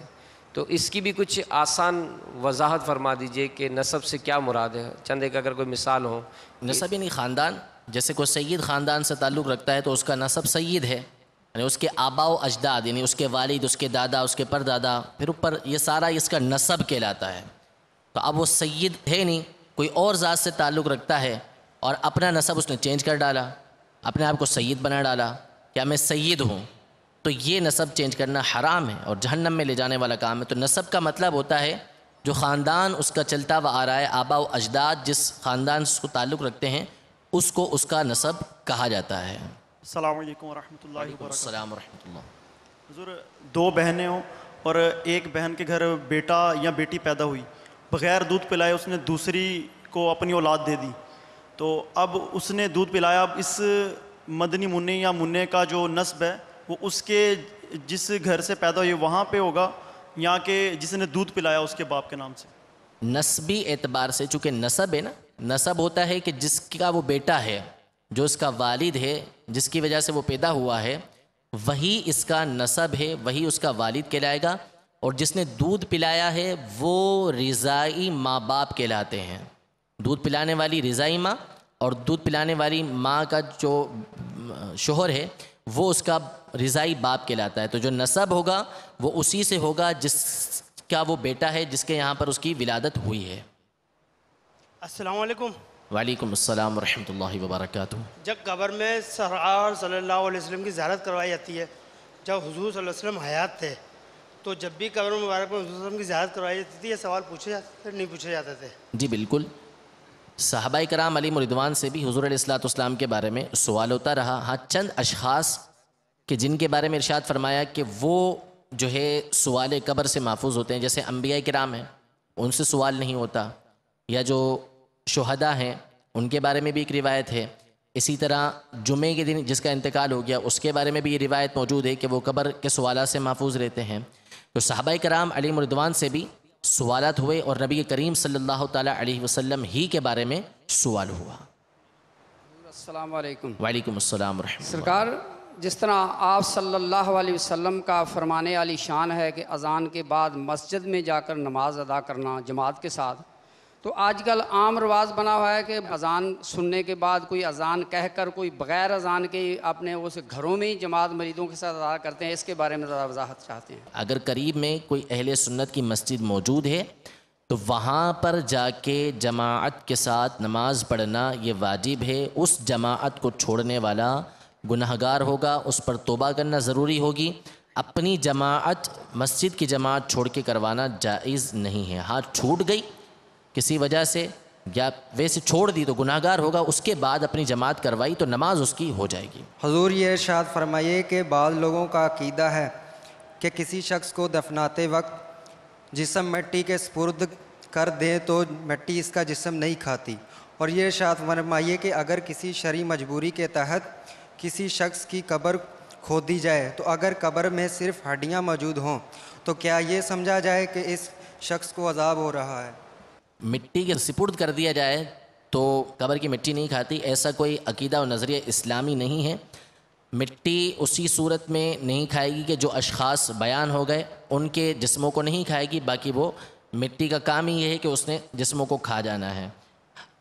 تو اس کی بھی کچھ آسان وضاحت فرما دیجئے کہ نسب سے کیا مراد ہے، چند ایک اگر کوئی مثال ہو۔ نسب یعنی خاندان، جیسے کوئی سید خاندان سے تعلق رکھتا ہے تو اس کا نسب سید ہے، یعنی اس کے آباء و اجداد، یعنی اس کے والد، اس کے دادا، اس کے پردادا، پھر اوپر یہ سارا اس کا نسب کہلاتا ہے۔ تو اب وہ سید ہے نہیں، کوئی اور ذات سے تعلق رکھتا ہے اور اپنا نسب اس نے چینج کر ڈالا، اپنے آپ کو سید بنا ڈالا، کیا میں سید ہوں، تو یہ نسب چینج کرنا حرام ہے اور جہنم میں لے جانے والا کام ہے۔ تو نسب کا مطلب ہوتا ہے جو خاندان اس کا چلتا ہوا آ رہا ہے، آباء و اجداد جس خاندان سے اس کو تعلق رکھتے ہیں، اس کو اس کا نسب کہا جاتا ہے۔ السلام علیکم ورحمۃ اللہ وبرکاتہ۔ السلام ورحمۃ اللہ۔ حضور 2 بہنیں ہوں اور ایک بہن کے گھر بیٹا یا بیٹی پیدا ہوئی، بغیر دودھ پلائے اس نے دوسری کو اپنی اولاد دے دی، تو اب اس نے دودھ پلایا، اب اس مدنی منع یا منع کا جو نسب ہے وہ اس کے جس گھر سے پیدا ہوئی وہاں پہ ہوگا، یا کہ جس نے دودھ پلایا اس کے باپ کے نام سے؟ نسبی اعتبار سے، چونکہ نسب ہے نا، نسب ہوتا ہے کہ جس کا وہ بیٹا ہے، جو اس کا والد ہے، جس کی وجہ سے وہ پیدا ہوا ہے، وہی اس کا نسب ہے، وہی اس کا والد کہلائے گا، اور جس نے دودھ پلایا ہے وہ رضائی ماں باپ کہلاتے ہیں۔ دودھ پلانے والی رضائی ماں اور دودھ پلانے والی ماں کا جو شوہر ہے وہ اس کا رضائی باپ کہلاتا ہے۔ تو جو نسب ہوگا وہ اسی سے ہوگا جس کا وہ بیٹا ہے، جس کے یہاں پر اس کی ولادت ہوئی ہے۔ السلام علیکم۔ وعلیکم السلام ورحمۃ اللہ وبرکاتہ۔ جب قبر میں سرکار صلی اللہ علیہ وسلم کی زیارت کروائی جاتی ہے، جب حضور صلی اللہ علیہ وسلم حیات تھے، تو جب بھی قبر مبارک میں حضور صلی اللہ علیہ وسلم کی زیارت کروائی جاتی تھی، یہ سوال پوچھے جاتے تھے نہیں پوچھے جاتے تھے؟ جی بالکل، صحابہ کرام علیہ رضوان سے بھی حضور علیہ السلام کے بارے میں سوال ہوتا رہا۔ ہاں چند اشخاص کہ جن کے بارے میں ارشاد فرمایا کہ وہ جو ہے سوال قبر سے محفوظ ہوتے ہیں، جیسے انبیاء کرام ہیں، ان سے سوال نہیں ہوتا، یا جو شہداء ہیں ان کے بارے میں بھی ایک روایت ہے اسی طرح جمعے کے دن جس کا انتقال ہو گیا اس کے بارے میں بھی یہ روایت موجود ہے کہ وہ قبر کے سوالات سے محفوظ رہتے ہیں. تو صحابہ کرام علیہم رضوان سے بھی سوالات ہوئے اور نبی کریم صلی اللہ تعالیٰ علیہ وسلم ہی کے بارے میں سوال ہوا. السلام علیکم. وعلیکم السلام ورحمۃ اللہ. سرکار، جس طرح آپ صلی اللہ علیہ وسلم کا فرمان عالی شان ہے کہ اذان کے بعد مسجد میں جا کر نماز ادا کرنا جماعت کے ساتھ، تو آج کل عام رواج بنا ہوا ہے کہ اذان سننے کے بعد کوئی اذان کہہ کر کوئی بغیر اذان کے اپنے اس گھروں میں ہی جماعت مریدوں کے ساتھ ادا کرتے ہیں. اس کے بارے میں ذرا وضاحت چاہتے ہیں. اگر قریب میں کوئی اہل سنت کی مسجد موجود ہے تو وہاں پر جا کے جماعت کے ساتھ نماز پڑھنا یہ واجب ہے. اس جماعت کو چھوڑنے والا گناہگار ہوگا، اس پر توبہ کرنا ضروری ہوگی. اپنی جماعت مسجد کی جماعت چھوڑ کے کروانا جائز نہیں ہے. ہاں چھوٹ گئی کسی وجہ سے یا ویسے چھوڑ دی تو گناہگار ہوگا، اس کے بعد اپنی جماعت کروائی تو نماز اس کی ہو جائے گی. حضور یہ ارشاد فرمائیے کہ بعض لوگوں کا عقیدہ ہے کہ کسی شخص کو دفناتے وقت جسم مٹی کے سپرد کر دیں تو مٹی اس کا جسم نہیں کھاتی. اور یہ ارشاد فرمائیے کہ اگر کسی شرعی مجبوری کے تحت کسی شخص کی قبر کھودی جائے تو اگر قبر میں صرف ہڈیاں موجود ہوں تو کیا یہ سمجھا جائے کہ اس شخص کو عذاب ہو رہا ہے؟ مٹی کے سپرد کر دیا جائے تو قبر کی مٹی نہیں کھاتی، ایسا کوئی عقیدہ و نظریہ اسلامی نہیں ہے. مٹی اسی صورت میں نہیں کھائے گی کہ جو اشخاص بیان ہو گئے ان کے جسموں کو نہیں کھائے گی، باقی وہ مٹی کا کام ہی یہ ہے کہ اس نے جسموں کو کھا جانا ہے.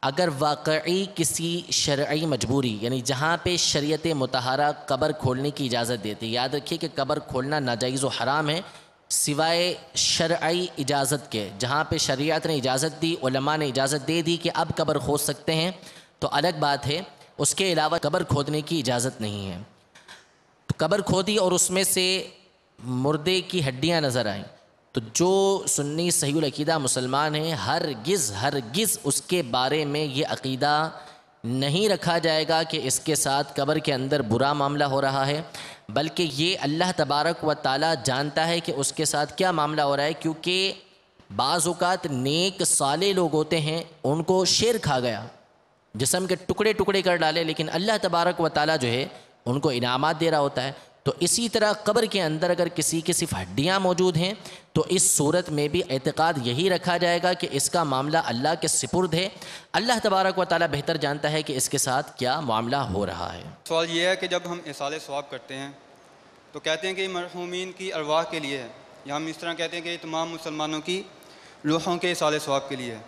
اگر واقعی کسی شرعی مجبوری یعنی جہاں پہ شریعت مطہرہ قبر کھولنے کی اجازت دیتی، یاد رکھیے کہ قبر کھولنا ناجائز و حرام ہے سوائے شرعی اجازت کے. جہاں پہ شریعت نے اجازت دی، علماء نے اجازت دے دی کہ اب قبر کھود سکتے ہیں تو الگ بات ہے، اس کے علاوہ قبر کھودنے کی اجازت نہیں ہے. تو قبر کھودی اور اس میں سے مردے کی ہڈیاں نظر آئیں تو جو سنی صحیح العقیدہ مسلمان ہیں ہرگز اس کے بارے میں یہ عقیدہ نہیں رکھا جائے گا کہ اس کے ساتھ قبر کے اندر برا معاملہ ہو رہا ہے، بلکہ یہ اللہ تبارک و تعالیٰ جانتا ہے کہ اس کے ساتھ کیا معاملہ ہو رہا ہے. کیونکہ بعض اوقات نیک صالح لوگ ہوتے ہیں ان کو شیر کھا گیا، جسم کے ٹکڑے ٹکڑے کر ڈالے، لیکن اللہ تبارک و تعالیٰ جو ہے ان کو انعامات دے رہا ہوتا ہے. تو اسی طرح قبر کے اندر اگر کسی کی صرف ہڈیاں موجود ہیں تو اس صورت میں بھی اعتقاد یہی رکھا جائے گا کہ اس کا معاملہ اللہ کے سپرد ہے. اللہ تبارک و تعالیٰ بہتر جانتا ہے کہ اس کے ساتھ کیا معاملہ ہو رہا ہے. سوال یہ ہے کہ جب ہم اصال ثواب کرتے ہیں تو کہتے ہیں کہ یہ مرحومین کی ارواح کے لیے ہے، یا ہم اس طرح کہتے ہیں کہ یہ تمام مسلمانوں کی روحوں کے اصال ثواب کے لیے ہے.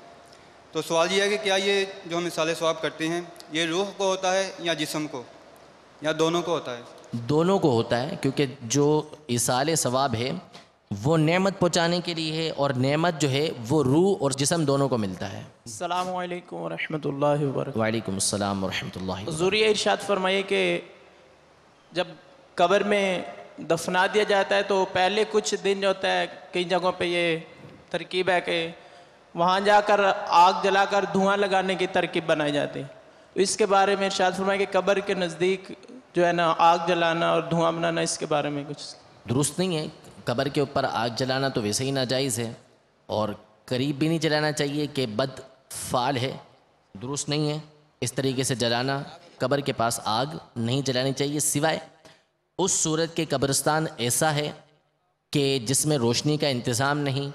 تو سوال یہ ہے کہ کیا یہ جو ہم اصال ثواب کرتے ہیں یہ روح کو ہوتا ہے یا جسم کو یا دونوں کو ہوتا ہے؟ دونوں کو ہوتا ہے، کیونکہ جو اصال ثواب ہے وہ نعمت پہنچانے کے لیے ہے اور نعمت جو ہے وہ روح اور جسم دونوں کو ملتا ہے. السلام علیکم ورحمۃ اللہ وبرکاتہ. وعلیکم السلام ورحمۃ اللہ. حضور یہ ارشاد فرمائیے کہ جب قبر میں دفنا دیا جاتا ہے تو پہلے کچھ دن جو ہوتا ہے کئی جگہوں پہ یہ ترکیب ہے کہ وہاں جا کر آگ جلا کر دھواں لگانے کی ترکیب بنائی جاتی ہے. تو اس کے بارے میں ارشاد فرمائیے کہ قبر کے نزدیک جو ہے نا آگ جلانا اور دھواں بنانا، اس کے بارے میں کچھ درست نہیں ہے. قبر کے اوپر آگ جلانا تو ویسے ہی ناجائز ہے اور قریب بھی نہیں جلانا چاہیے کہ بد فعال ہے، درست نہیں ہے. اس طریقے سے جلانا، قبر کے پاس آگ نہیں جلانی چاہیے سوائے اس صورت کے قبرستان ایسا ہے کہ جس میں روشنی کا انتظام نہیں،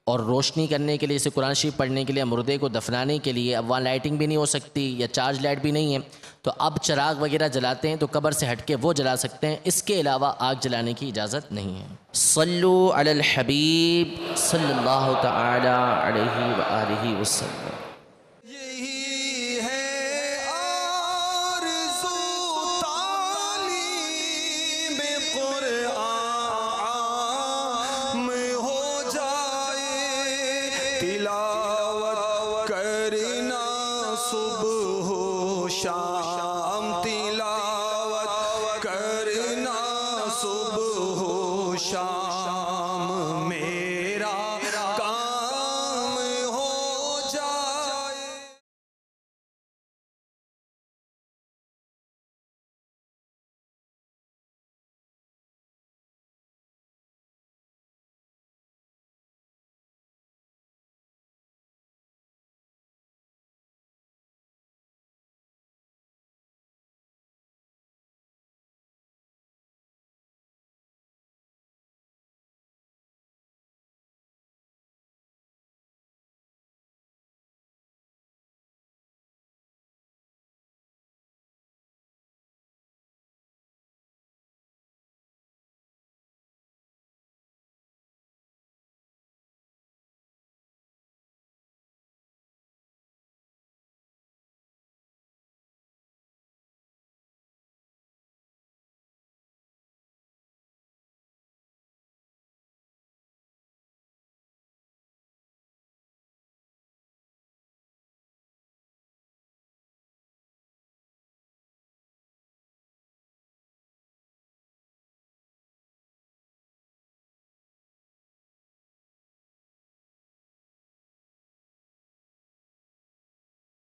اور روشنی کرنے کے لیے اسے قرآن شریف پڑھنے کے لیے مردے کو دفنانے کے لیے اب وہاں لائٹنگ بھی نہیں ہو سکتی یا چارج لائٹ بھی نہیں ہے، تو اب چراغ وغیرہ جلاتے ہیں تو قبر سے ہٹ کے وہ جلا سکتے ہیں، اس کے علاوہ آگ جلانے کی اجازت نہیں ہے. صلو علی الحبیب صلی اللہ تعالی علیہ وآلہ وسلم. یہی ہے آرزو تعلیم قرآن